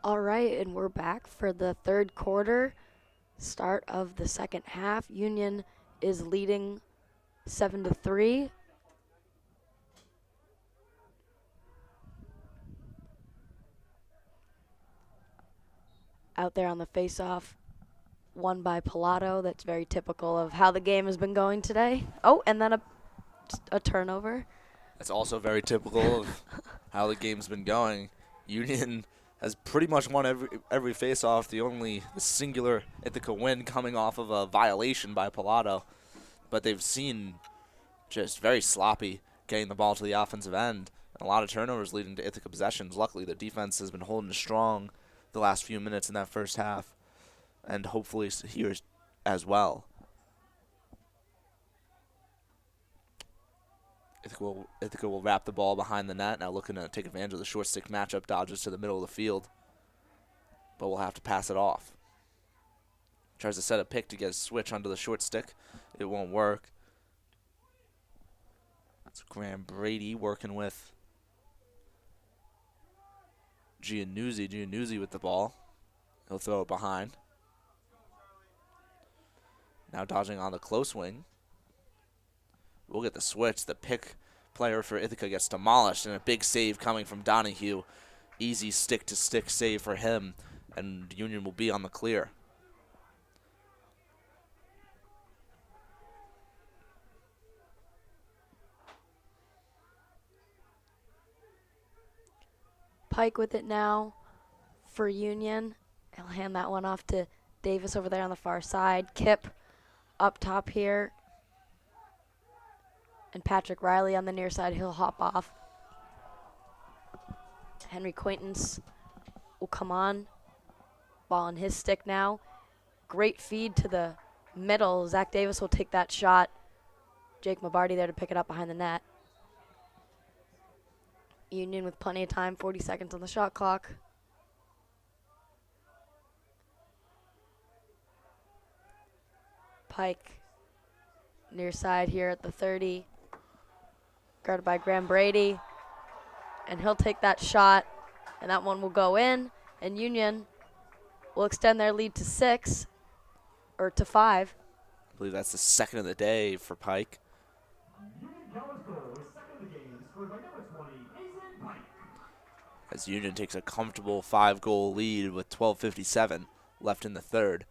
All right, and we're back for the third quarter, start of the second half. Union is leading 7-3. Out there on the face-off, won by Pilato. That's very typical of how the game has been going today. Oh, and then a turnover. That's also very typical of how the game's been going. Union has pretty much won every face-off. The singular Ithaca win coming off of a violation by Pilato. But they've seen just very sloppy getting the ball to the offensive end. And a lot of turnovers leading to Ithaca possessions. Luckily, the defense has been holding strong the last few minutes in that first half. And hopefully here as well. Ithaca will wrap the ball behind the net. Now looking to take advantage of the short stick matchup. Dodges to the middle of the field. But we'll have to pass it off. Tries to set a pick to get a switch onto the short stick. It won't work. That's Graham Brady working with Giannuzzi. Giannuzzi with the ball. He'll throw it behind. Now dodging on the close wing. We'll get the switch. The pick player for Ithaca gets demolished, and a big save coming from Donahue. Easy stick-to-stick save for him, and Union will be on the clear. Pike with it now for Union. He'll hand that one off to Davis over there on the far side. Kip up top here. And Patrick Riley on the near side, he'll hop off. Henry Quaintance will come on. Ball on his stick now. Great feed to the middle. Zach Davis will take that shot. Jake Mabardi there to pick it up behind the net. Union with plenty of time, 40 seconds on the shot clock. Pike near side here at the 30. Guarded by Graham Brady. And he'll take that shot, and that one will go in. And Union will extend their lead to 5. I believe that's the second of the day for Pike. Union College goal is second of the game, scored by number 20, Mason Pike. As Union takes a comfortable 5-goal lead with 12:57 left in the third.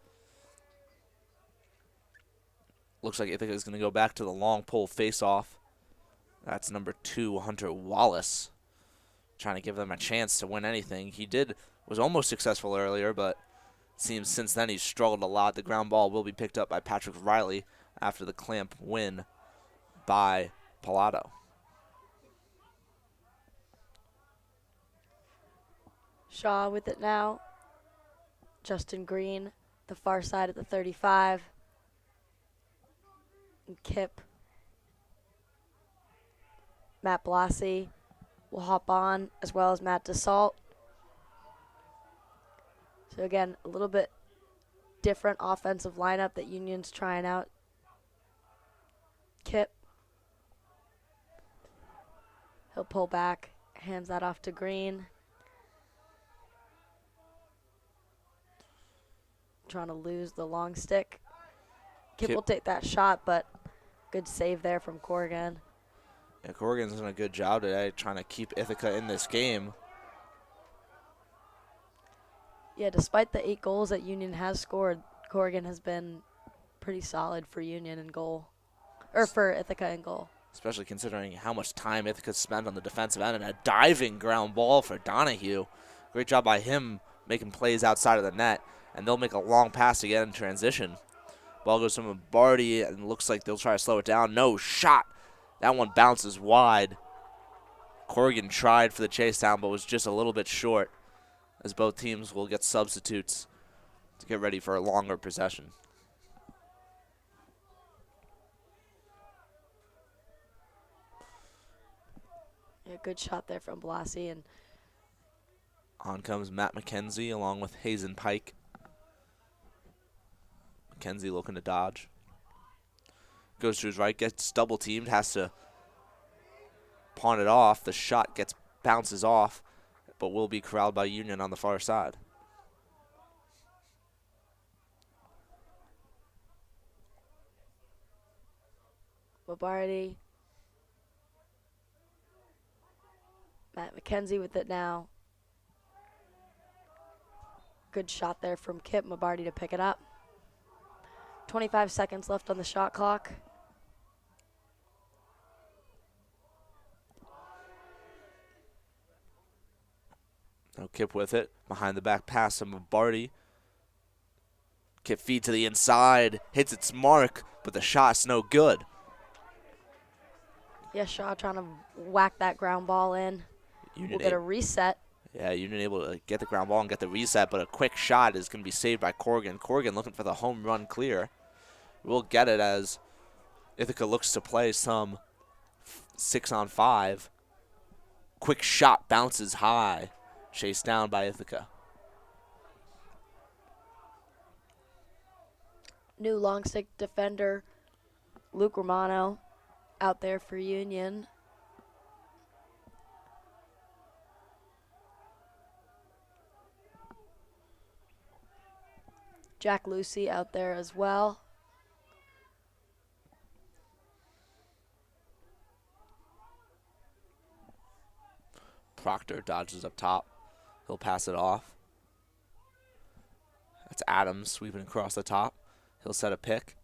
Looks like Ithaca is going to go back to the long pole face-off. That's number 2, Hunter Wallace, trying to give them a chance to win anything. Was almost successful earlier, but it seems since then he's struggled a lot. The ground ball will be picked up by Patrick Riley after the clamp win by Pilato. Shaw with it now. Justin Green, the far side at the 35. And Kip. Matt Blassie will hop on, as well as Matt DeSalt. So again, a little bit different offensive lineup that Union's trying out. Kip. He'll pull back, hands that off to Green. Trying to lose the long stick. Kip will take that shot, but good save there from Corrigan. Yeah, Corrigan's done a good job today trying to keep Ithaca in this game. Yeah, despite the 8 goals that Union has scored, Corrigan has been pretty solid for Union in goal, or for Ithaca in goal. Especially considering how much time Ithaca spent on the defensive end, and a diving ground ball for Donahue. Great job by him making plays outside of the net, and they'll make a long pass again in transition. Ball goes to Barty, and looks like they'll try to slow it down. No shot. That one bounces wide. Corrigan tried for the chase down, but was just a little bit short, as both teams will get substitutes to get ready for a longer possession. Yeah, good shot there from Blassie. And on comes Matt McKenzie along with Hazen Pike. McKenzie looking to dodge. Goes to his right, gets double teamed, has to pawn it off. The shot bounces off, but will be corralled by Union on the far side. Mabardi. Matt McKenzie with it now. Good shot there from Kip Mabardi to pick it up. 25 seconds left on the shot clock. Now Kip with it. Behind the back pass to Mabardi. Kip feed to the inside. Hits its mark, but the shot's no good. Yeah, Shaw trying to whack that ground ball in. We'll get a reset. Yeah, Union able to get the ground ball and get the reset, but a quick shot is going to be saved by Corrigan. Corrigan looking for the home run clear. We'll get it as Ithaca looks to play some 6-on-5. Quick shot bounces high. Chased down by Ithaca. New long stick defender, Luke Romano, out there for Union. Jack Lucy out there as well. Proctor dodges up top. He'll pass it off. That's Adams sweeping across the top. He'll set a pick.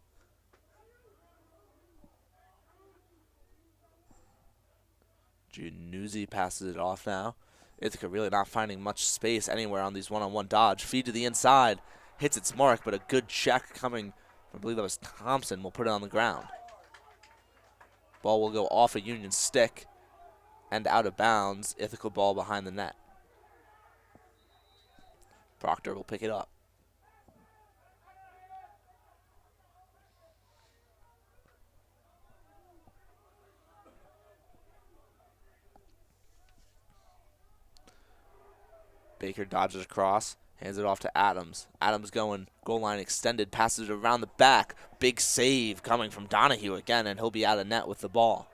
Giannuzzi passes it off now. Ithaca really not finding much space anywhere on these one-on-one dodge. Feed to the inside. Hits its mark, but a good check coming, I believe that was Thompson, will put it on the ground. Ball will go off a Union stick and out of bounds. Ithaca ball behind the net. Proctor will pick it up. Baker dodges across, hands it off to Adams. Adams going goal line extended, passes it around the back. Big save coming from Donahue again, and he'll be out of net with the ball.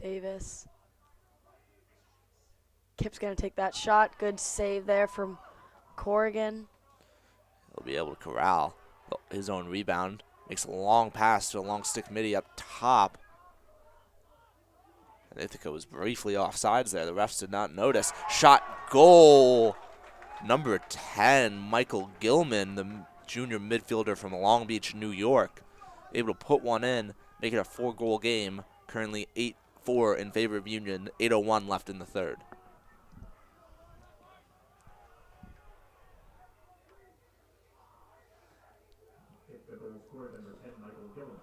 Davis. Kip's going to take that shot. Good save there from Corrigan. He'll be able to corral his own rebound. Makes a long pass to a long stick midi up top. And Ithaca was briefly offsides there. The refs did not notice. Shot, goal. Number 10, Michael Gilman, the junior midfielder from Long Beach, New York. Able to put one in, make it a 4-goal game. Currently 8-4 in favor of Union. 8:01 left in the third. The goal scored number 10, Michael Gilman.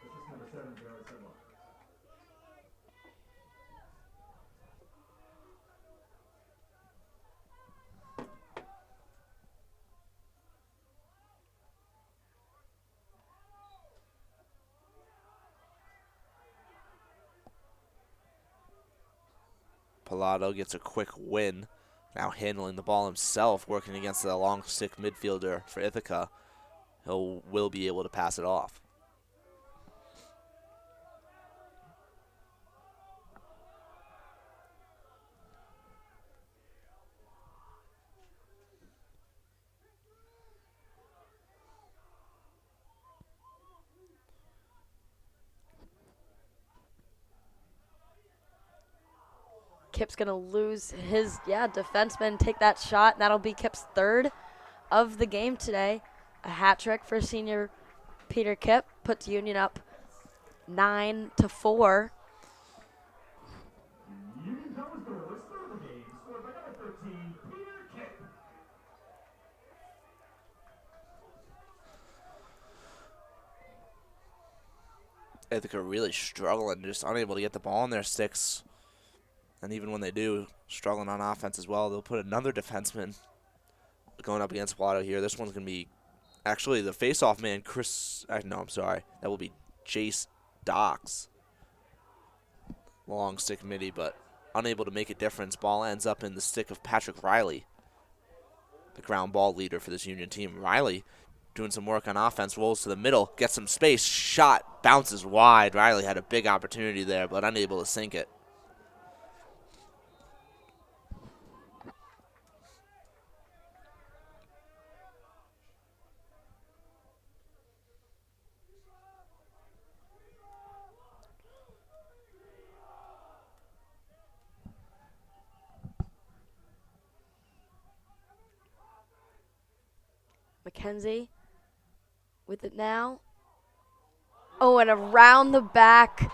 Assist number 7, Jared Sedlock. Pallado gets a quick win. Now handling the ball himself, working against the long stick midfielder for Ithaca. Will be able to pass it off. Kip's going to lose his, defenseman, take that shot. And that'll be Kip's third of the game today. A hat trick for senior Peter Kip. Puts Union up 9-4. Union College goal is third of the game, scored by number 13, Peter Kipp. Ithaca really struggling, just unable to get the ball in their sticks. And even when they do, struggling on offense as well, they'll put another defenseman going up against Palato here. This one's going to be actually the face-off man, I'm sorry. That will be Jace Docks. Long stick midi, but unable to make a difference. Ball ends up in the stick of Patrick Riley, the ground ball leader for this Union team. Riley doing some work on offense, rolls to the middle, gets some space, shot, bounces wide. Riley had a big opportunity there, but unable to sink it. McKenzie with it now. Oh, and around the back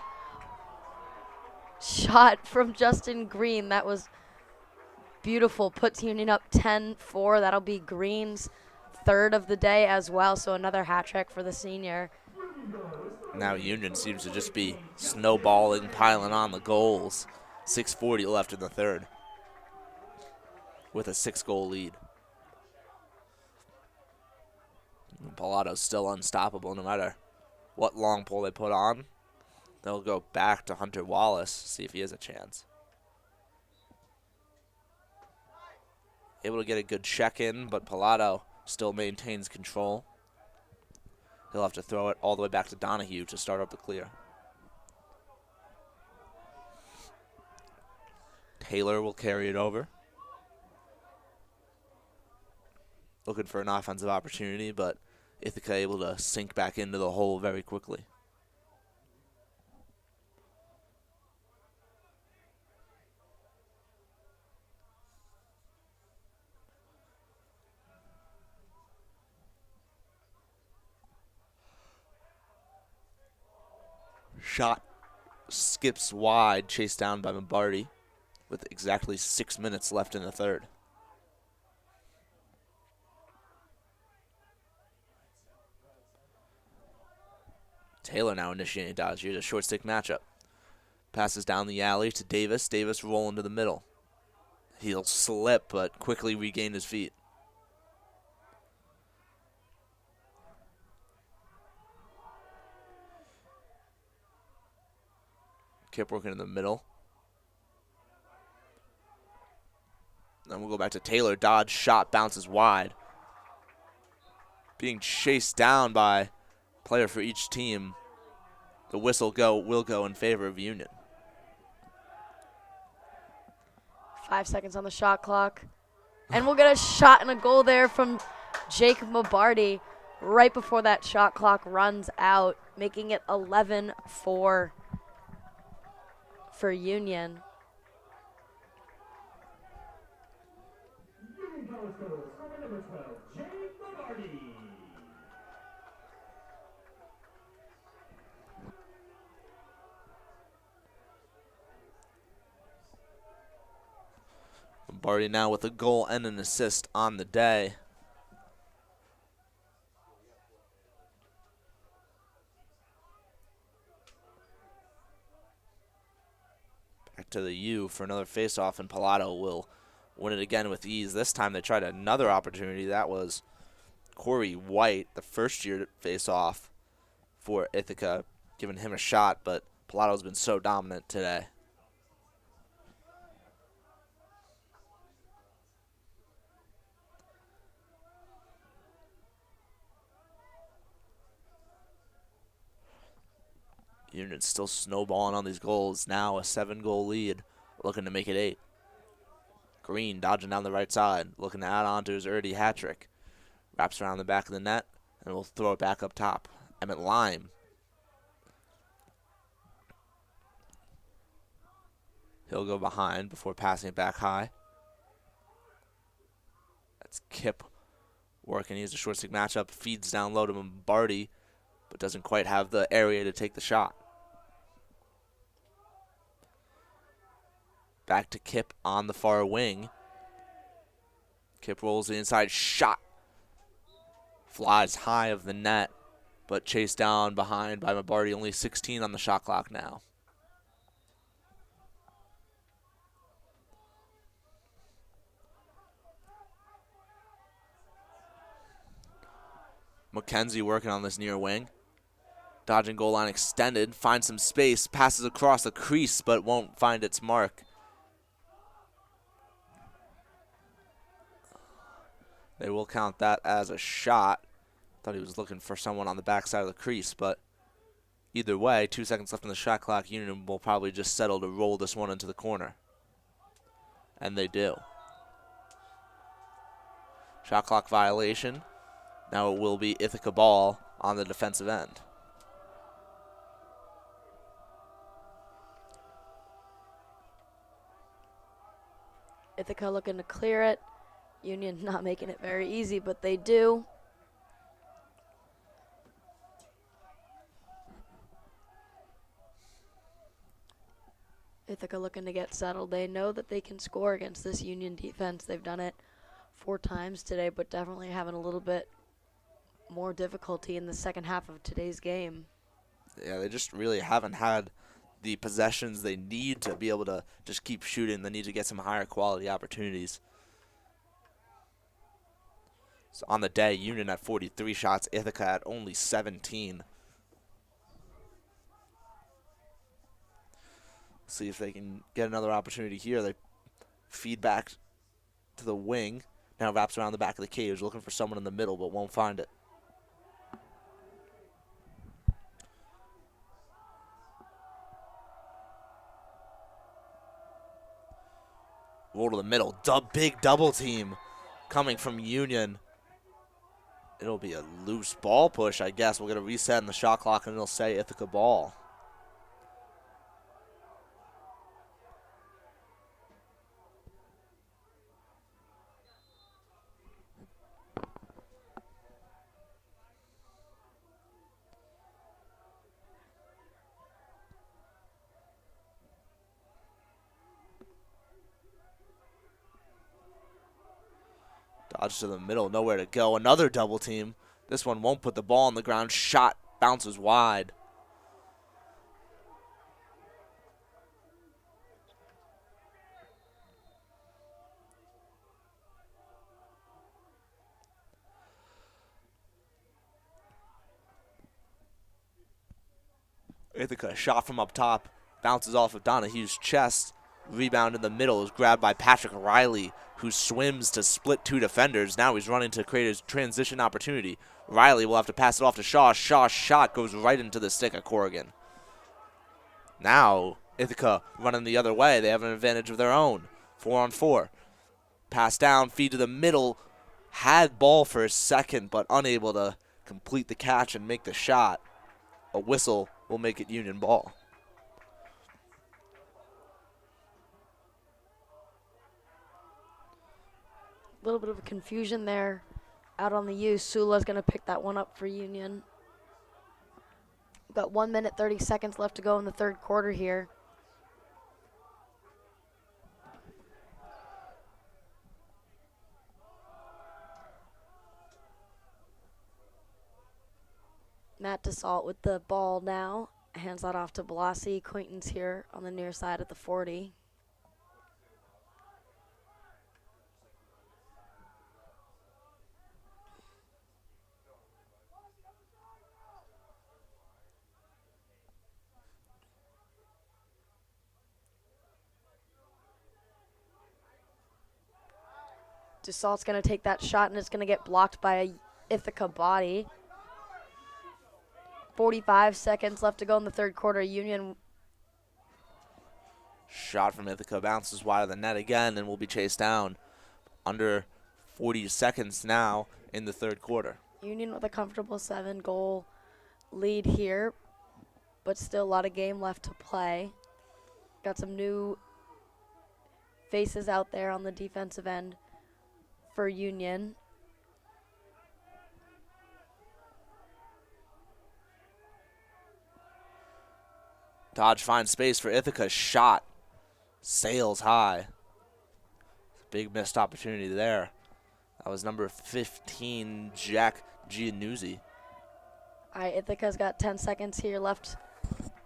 shot from Justin Green. That was beautiful. Puts Union up 10-4. That'll be Green's third of the day as well, so another hat trick for the senior. Now Union seems to just be snowballing, piling on the goals. 6:40 left in the third with a 6-goal lead. Palato's still unstoppable no matter what long pole they put on. They'll go back to Hunter Wallace, see if he has a chance. Able to get a good check in, but Palato still maintains control. He'll have to throw it all the way back to Donahue to start up the clear. Taylor will carry it over. Looking for an offensive opportunity, but Ithaca able to sink back into the hole very quickly. Shot skips wide, chased down by Mombardi with exactly 6 minutes left in the third. Taylor now initiating dodge. Here's a short stick matchup. Passes down the alley to Davis. Davis rolling to the middle. He'll slip, but quickly regain his feet. Kip working in the middle. Then we'll go back to Taylor. Dodge shot, bounces wide. Being chased down by player for each team. The whistle will go in favor of Union. 5 seconds on the shot clock. And we'll get a shot and a goal there from Jake Mombardi right before that shot clock runs out, making it 11-4 for Union. Union College goals, number 12, Jake Lombardi. Lombardi now with a goal and an assist on the day. Back to the U for another faceoff, and Palato will win it again with ease. This time they tried another opportunity. That was Corey White, the first-year faceoff for Ithaca, giving him a shot, but Palato's been so dominant today. Union's still snowballing on these goals. Now a 7-goal lead, looking to make it 8. Green dodging down the right side, looking to add on to his early hat trick. Wraps around the back of the net, and will throw it back up top. Emmett Lime. He'll go behind before passing it back high. That's Kip working. He's a short stick matchup. Feeds down low to Mombardi, but doesn't quite have the area to take the shot. Back to Kip on the far wing. Kip rolls the inside shot. Flies high of the net, but chased down behind by Mombardi. Only 16 on the shot clock now. McKenzie working on this near wing. Dodging goal line extended, finds some space, passes across the crease, but won't find its mark. They will count that as a shot. Thought he was looking for someone on the backside of the crease, but either way, 2 seconds left on the shot clock. Union will probably just settle to roll this one into the corner. And they do. Shot clock violation. Now it will be Ithaca ball on the defensive end. Ithaca looking to clear it. Union not making it very easy, but they do. Ithaca looking to get settled. They know that they can score against this Union defense. They've done it 4 times today, but definitely having a little bit more difficulty in the second half of today's game. Yeah, they just really haven't had the possessions they need to be able to just keep shooting. They need to get some higher quality opportunities. So on the day, Union at 43 shots, Ithaca at only 17. See if they can get another opportunity here. They feed back to the wing. Now wraps around the back of the cage, looking for someone in the middle, but won't find it. Roll to the middle. Big double team coming from Union. It'll be a loose ball push, I guess. We'll get a reset in the shot clock, and it'll say Ithaca ball. Dodge to the middle, nowhere to go. Another double team. This one won't put the ball on the ground. Shot bounces wide. Ithaca shot from up top. Bounces off of Donahue's chest. Rebound in the middle is grabbed by Patrick Riley, who swims to split 2 defenders. Now he's running to create a transition opportunity. Riley will have to pass it off to Shaw. Shaw's shot goes right into the stick of Corrigan. Now Ithaca running the other way. They have an advantage of their own. 4-on-4. Pass down, feed to the middle. Had ball for a second, but unable to complete the catch and make the shot. A whistle will make it Union ball. A little bit of a confusion there out on the U. Sula's going to pick that one up for Union. We've got 1 minute, 30 seconds left to go in the third quarter here. Matt DeSalt with the ball now. Hands that off to Blasi. Quaintance here on the near side at the 40. DeSalt's going to take that shot, and it's going to get blocked by a Ithaca body. 45 seconds left to go in the third quarter. Union. Shot from Ithaca bounces wide of the net again and will be chased down. Under 40 seconds now in the third quarter. Union with a comfortable 7-goal lead here, but still a lot of game left to play. Got some new faces out there on the defensive end for Union. Dodge finds space for Ithaca. Shot sails high. Big missed opportunity there. That was number 15, Jack Giannuzzi. All right, Ithaca's got 10 seconds here left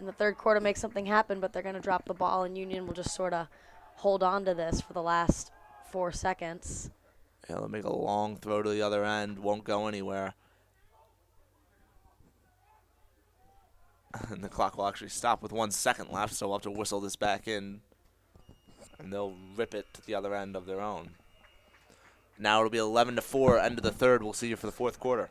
in the third quarter to make something happen, but they're going to drop the ball, and Union will just sort of hold on to this for the last 4 seconds. Yeah, they'll make a long throw to the other end. Won't go anywhere. And the clock will actually stop with 1 second left, so we'll have to whistle this back in. And they'll rip it to the other end of their own. Now it'll be 11-4, end of the third. We'll see you for the fourth quarter.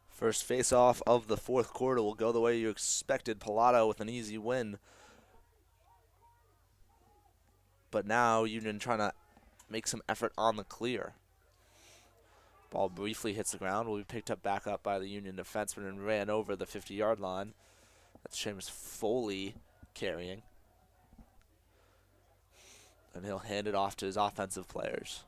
First face-off of the fourth quarter will go the way you expected. Pilato with an easy win. But now Union trying to make some effort on the clear. Ball briefly hits the ground. Will be picked up back up by the Union defenseman and ran over the 50-yard line. That's Seamus Foley carrying. And he'll hand it off to his offensive players.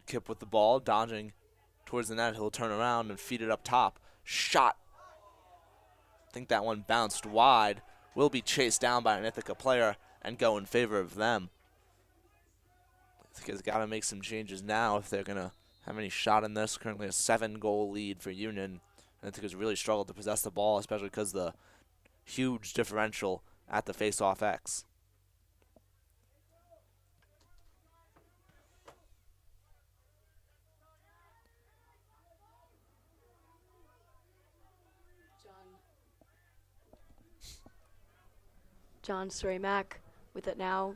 Kip with the ball, dodging towards the net. He'll turn around and feed it up top. Shot. I think that one bounced wide. Will be chased down by an Ithaca player and go in favor of them. Ithaca's got to make some changes now if they're going to have any shot in this. Currently a 7-goal lead for Union. And Ithaca's really struggled to possess the ball, especially because the huge differential at the face-off X. John Straymack with it now.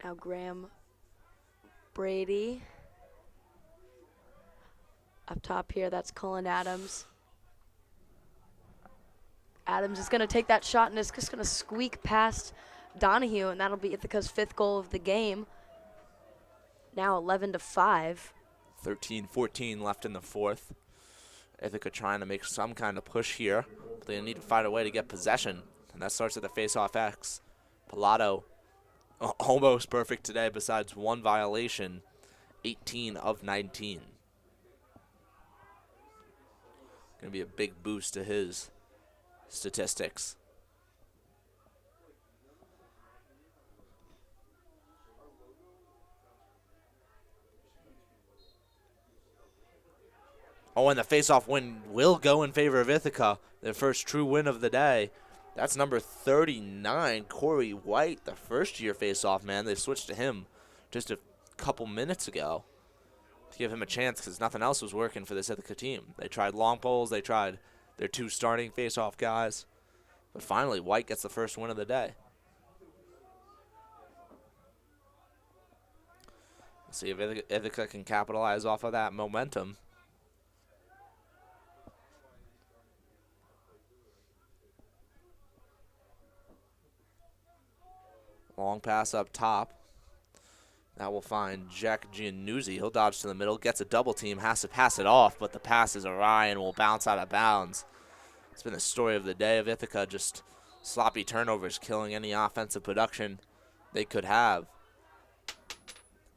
Now Graham Brady. Up top here, that's Cullen Adams. Adams is going to take that shot and is just going to squeak past Donahue, and that'll be Ithaca's 5th goal of the game. Now 11-5. 13-14 left in the fourth. Ithaca trying to make some kind of push here. But they need to find a way to get possession, and that starts at the face-off X. Pilato almost perfect today besides one violation. 18 of 19. Going to be a big boost to his statistics. Oh, and the faceoff win will go in favor of Ithaca, their first true win of the day. That's number 39, Corey White, the first-year faceoff man. They switched to him just a couple minutes ago to give him a chance because nothing else was working for this Ithaca team. They tried long poles. They tried their 2 starting faceoff guys. But finally, White gets the first win of the day. Let's see if Ithaca can capitalize off of that momentum. Long pass up top. That will find Jack Giannuzzi. He'll dodge to the middle, gets a double team, has to pass it off, but the pass is awry and will bounce out of bounds. It's been the story of the day of Ithaca, just sloppy turnovers killing any offensive production they could have.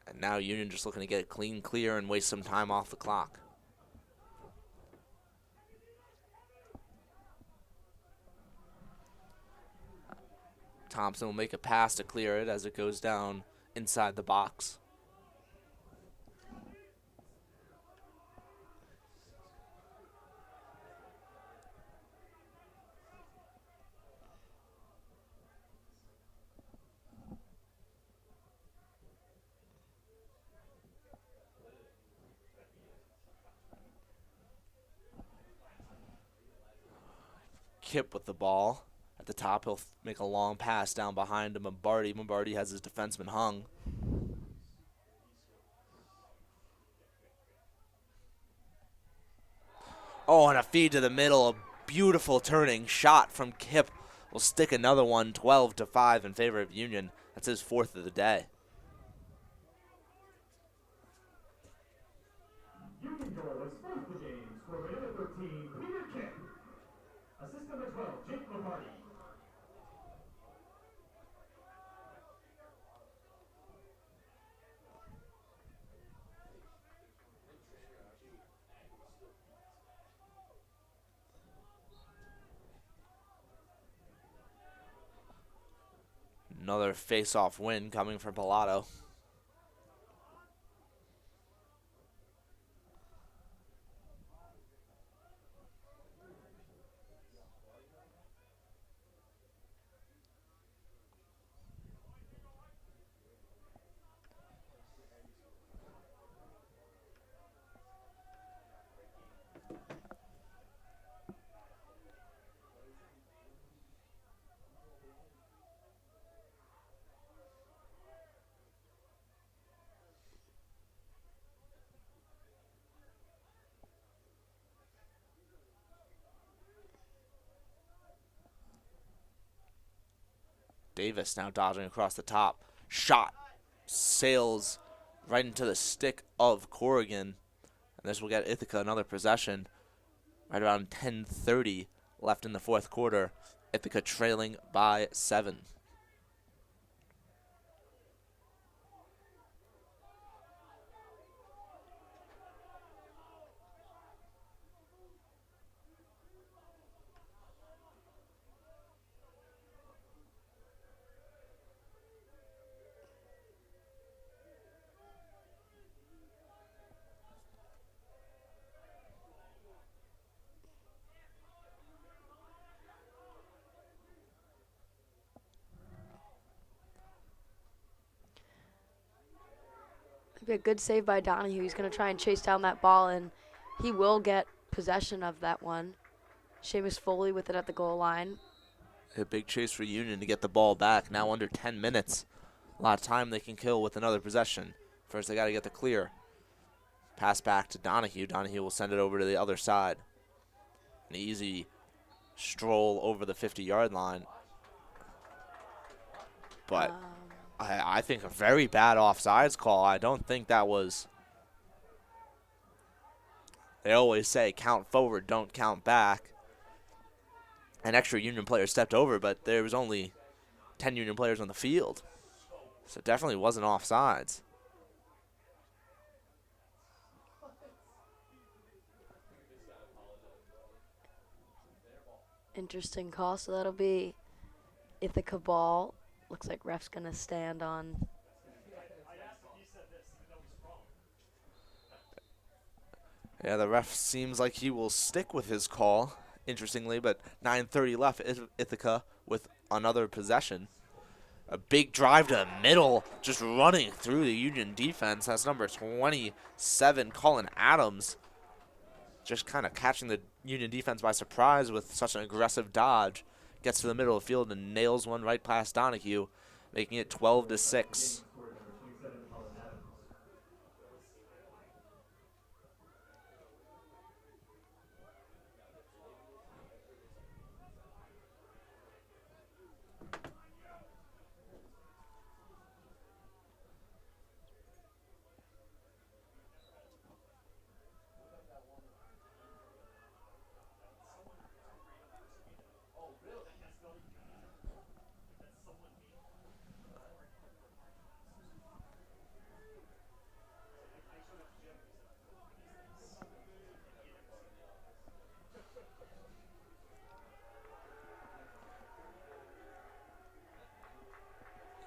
And now Union just looking to get it clean, clear, and waste some time off the clock. Thompson will make a pass to clear it as it goes down inside the box. Kip with the ball. At the top, he'll make a long pass down behind to Mombardi. Mombardi has his defenseman hung. Oh, and a feed to the middle. A beautiful turning shot from Kip. Will stick another one, 12-5 in favor of Union. That's his 4th of the day. Union goal is first the game, scored by number 13, Peter Kemp. Assist number 12, Jake Lombardi. Another face-off win coming from Pilato. Davis now dodging across the top. Shot sails right into the stick of Corrigan. And this will get Ithaca another possession. Right around 10:30 left in the 4th quarter. Ithaca trailing by 7. Be a good save by Donahue. He's going to try and chase down that ball, and he will get possession of that one. Seamus Foley with it at the goal line. A big chase for Union to get the ball back. Now under 10 minutes. A lot of time they can kill with another possession. First, they got to get the clear. Pass back to Donahue. Donahue will send it over to the other side. An easy stroll over the 50-yard line. But I think a very bad offsides call. I don't think that was. They always say count forward, don't count back. An extra Union player stepped over, but there was only 10 Union players on the field. So it definitely wasn't offsides. Interesting call. So that'll be Ithaca ball. Looks like ref's going to stand on. Yeah, the ref seems like he will stick with his call, interestingly, but 9:30 left. Ithaca with another possession. A big drive to the middle, just running through the Union defense. That's number 27, Colin Adams. Just kind of catching the Union defense by surprise with such an aggressive dodge. Gets to the middle of the field and nails one right past Donahue, making it 12-6.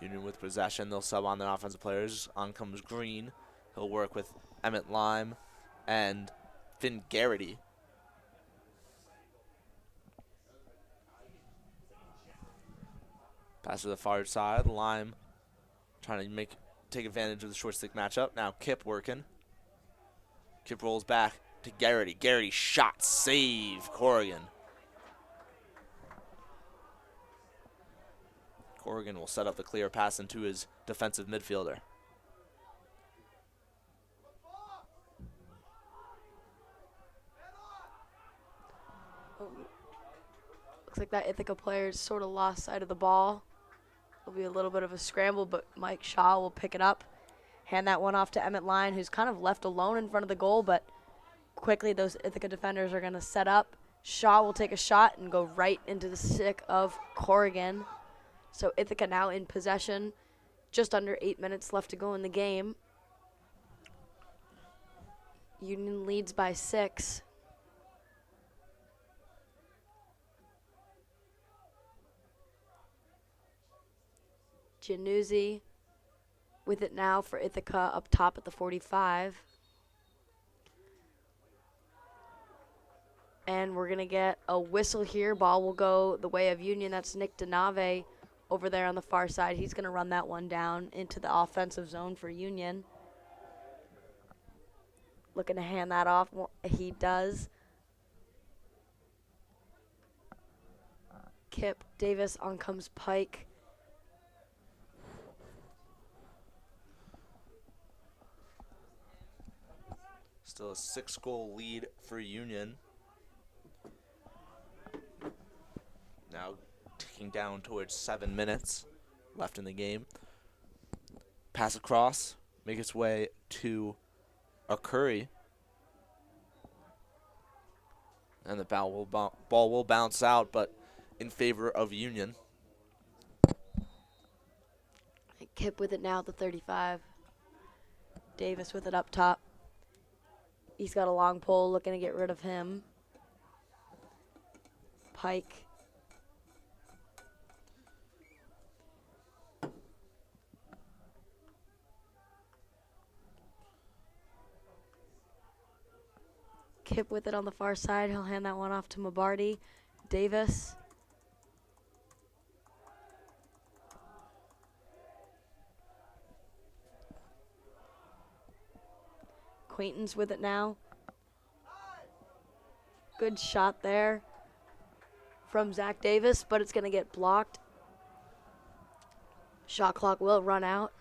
Union with possession. They'll sub on their offensive players. On comes Green. He'll work with Emmett Lime and Finn Garrity. Pass to the far side. Lime trying to take advantage of the short stick matchup. Now Kip working. Kip rolls back to Garrity. Garrity shot, save, Corrigan. Corrigan will set up the clear pass into his defensive midfielder. Looks like that Ithaca player sort of lost sight of the ball. It'll be a little bit of a scramble, but Mike Shaw will pick it up. Hand that one off to Emmett Lyon, who's kind of left alone in front of the goal, but quickly those Ithaca defenders are going to set up. Shaw will take a shot and go right into the stick of Corrigan. So Ithaca now in possession. Just under 8 minutes left to go in the game. Union leads by 6. Januzzi with it now for Ithaca up top at the 45. And we're going to get a whistle here. Ball will go the way of Union. That's Nick DeNave over there on the far side. He's going to run that one down into the offensive zone for Union. Looking to hand that off. Well, he does. Kip Davis, on comes Pike. Still a 6-goal lead for Union. Now ticking down towards 7 minutes left in the game. Pass across, make its way to a Curry. And the ball will bounce out, but in favor of Union. Kip with it now at the 35. Davis with it up top. He's got a long pole, looking to get rid of him. Pike. Kip with it on the far side. He'll hand that one off to Mabardi. Davis. Quaintance with it now. Good shot there from Zach Davis, but it's going to get blocked. Shot clock will run out.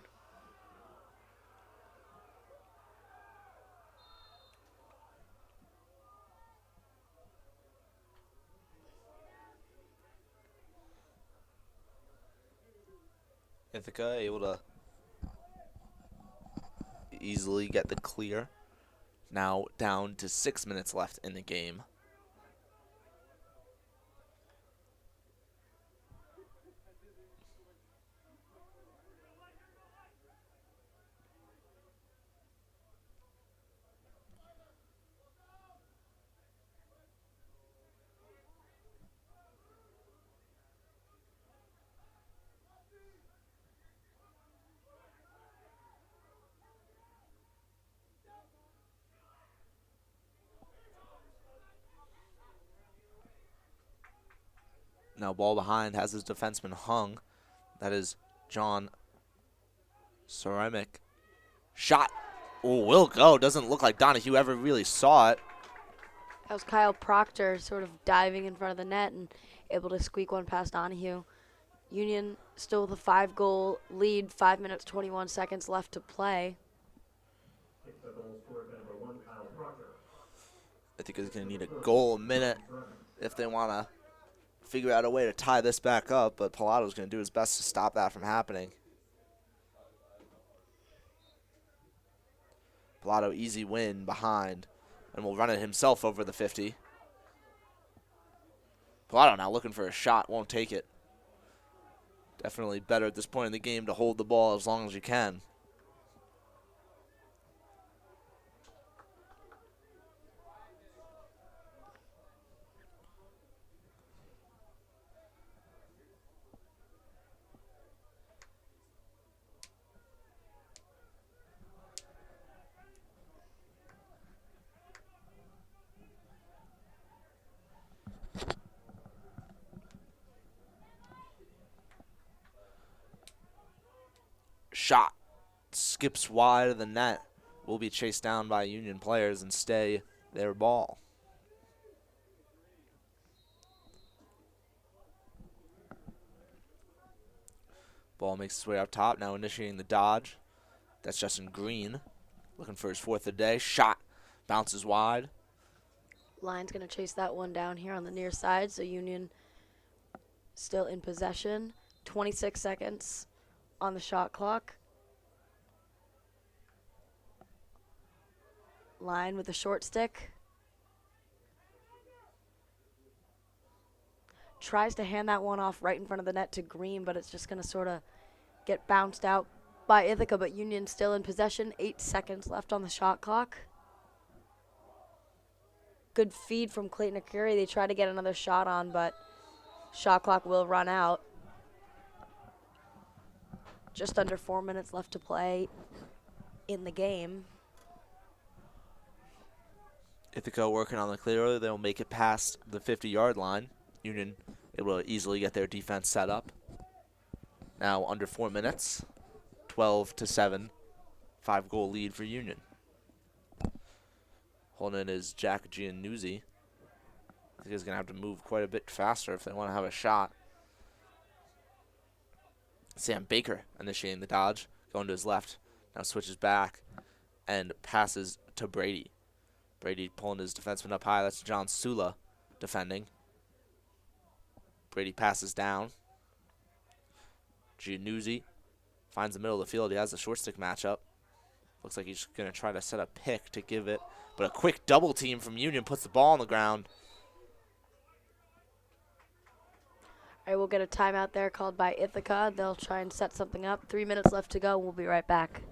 Ithaca able to easily get the clear. Now down to 6 minutes left in the game. Now ball behind, has his defenseman hung. That is John Ceramic. Shot. Oh, will go. Doesn't look like Donahue ever really saw it. That was Kyle Proctor sort of diving in front of the net and able to squeak one past Donahue. Union still with a 5-goal lead, 5 minutes, 21 seconds left to play. I think he's going to need a goal a minute if they want to figure out a way to tie this back up, but Pallotto's going to do his best to stop that from happening. Pallotto easy win behind, and will run it himself over the 50. Pallotto now looking for a shot, won't take it. Definitely better at this point in the game to hold the ball as long as you can. Shot skips wide of the net. Will be chased down by Union players and stay their ball. Ball makes its way up top, now initiating the dodge. That's Justin Green, looking for his 4th of the day. Shot bounces wide. Lions going to chase that one down here on the near side, so Union still in possession. 26 seconds on the shot clock. Line with the short stick. Tries to hand that one off right in front of the net to Green, but it's just going to sort of get bounced out by Ithaca, but Union still in possession. 8 seconds left on the shot clock. Good feed from Clayton Akiri. They try to get another shot on, but shot clock will run out. Just under 4 minutes left to play in the game. Ithaca working on the clear. They'll make it past the 50-yard line. Union able to easily get their defense set up. Now under 4 minutes, 12-7, 5-goal lead for Union. Holding it is Jack Giannuzzi. I think he's going to have to move quite a bit faster if they want to have a shot. Sam Baker initiating the dodge, going to his left. Now switches back and passes to Brady. Brady pulling his defenseman up high. That's John Sula defending. Brady passes down. Giannuzzi finds the middle of the field. He has the short stick matchup. Looks like he's going to try to set a pick to give it. But a quick double team from Union puts the ball on the ground. All right, we'll get a timeout there called by Ithaca. They'll try and set something up. 3 minutes left to go. We'll be right back.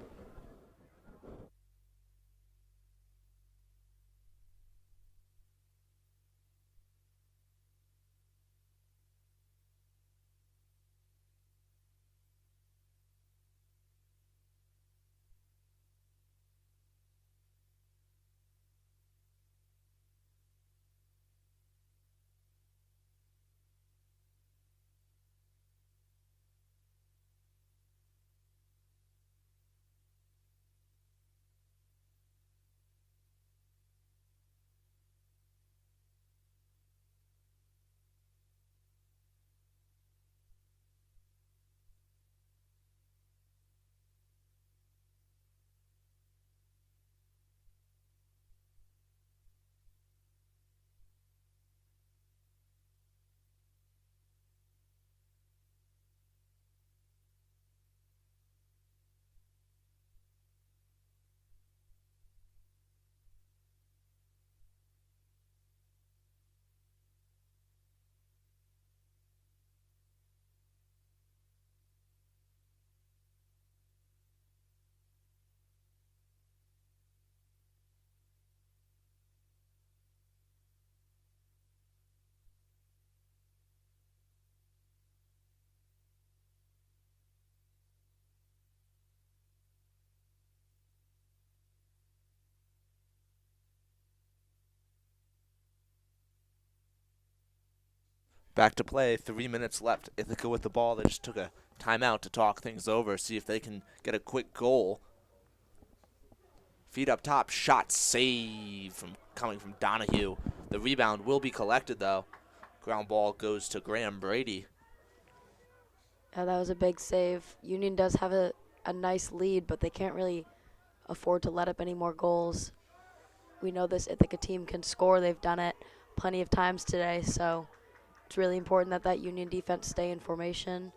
Back to play, 3 minutes left. Ithaca with the ball. They just took a timeout to talk things over, see if they can get a quick goal. Feet up top, shot save coming from Donahue. The rebound will be collected, though. Ground ball goes to Graham Brady. Yeah, that was a big save. Union does have a nice lead, but they can't really afford to let up any more goals. We know this Ithaca team can score. They've done it plenty of times today, so it's really important that that Union defense stay in formation.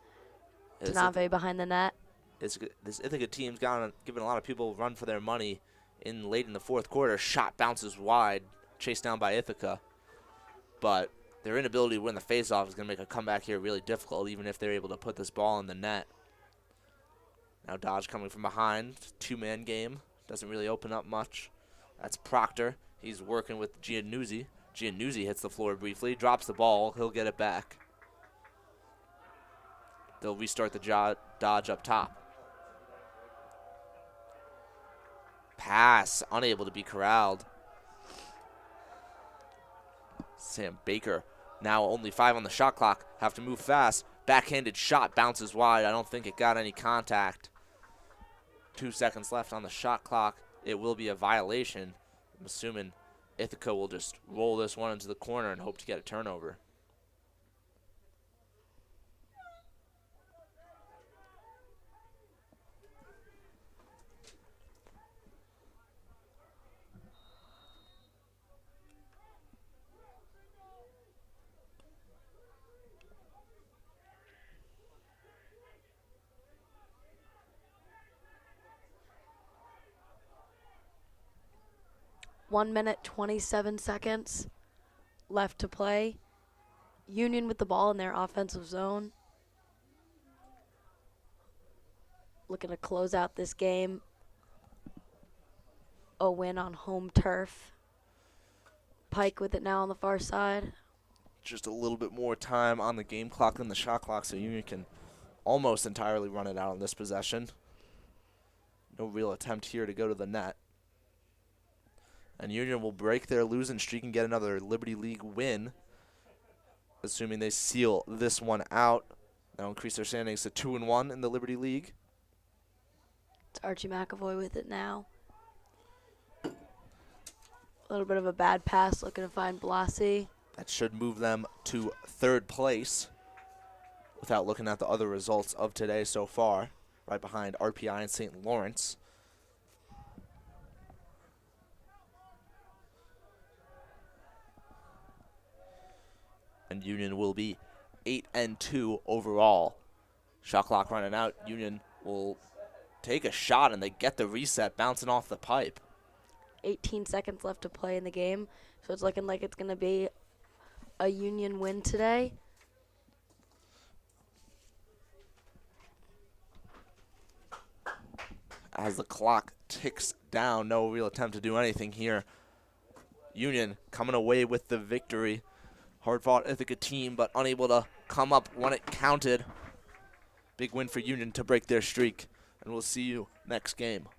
Tanave behind the net. This Ithaca team's given a lot of people a run for their money late in the fourth quarter. Shot bounces wide, chased down by Ithaca. But their inability to win the faceoff is going to make a comeback here really difficult, even if they're able to put this ball in the net. Now Dodge coming from behind. Two-man game. Doesn't really open up much. That's Proctor. He's working with Giannuzzi. Giannuzzi hits the floor briefly, drops the ball. He'll get it back. They'll restart the Dodge up top. Pass, unable to be corralled. Sam Baker, now only 5 on the shot clock, have to move fast. Backhanded shot bounces wide. I don't think it got any contact. 2 seconds left on the shot clock. It will be a violation. I'm assuming Ithaca will just roll this one into the corner and hope to get a turnover. One minute, 27 seconds left to play. Union with the ball in their offensive zone. Looking to close out this game. A win on home turf. Pike with it now on the far side. Just a little bit more time on the game clock than the shot clock, so Union can almost entirely run it out on this possession. No real attempt here to go to the net. And Union will break their losing streak and get another Liberty League win, assuming they seal this one out. That'll increase their standings to 2-1 in the Liberty League. It's Archie McAvoy with it now. A little bit of a bad pass, looking to find Blasi. That should move them to 3rd place without looking at the other results of today so far, right behind RPI and St. Lawrence. And Union will be 8-2 overall. Shot clock running out. Union will take a shot, and they get the reset bouncing off the pipe. 18 seconds left to play in the game, so it's looking like it's going to be a Union win today. As the clock ticks down, no real attempt to do anything here. Union coming away with the victory. Hard-fought Ithaca team, but unable to come up when it counted. Big win for Union to break their streak, and we'll see you next game.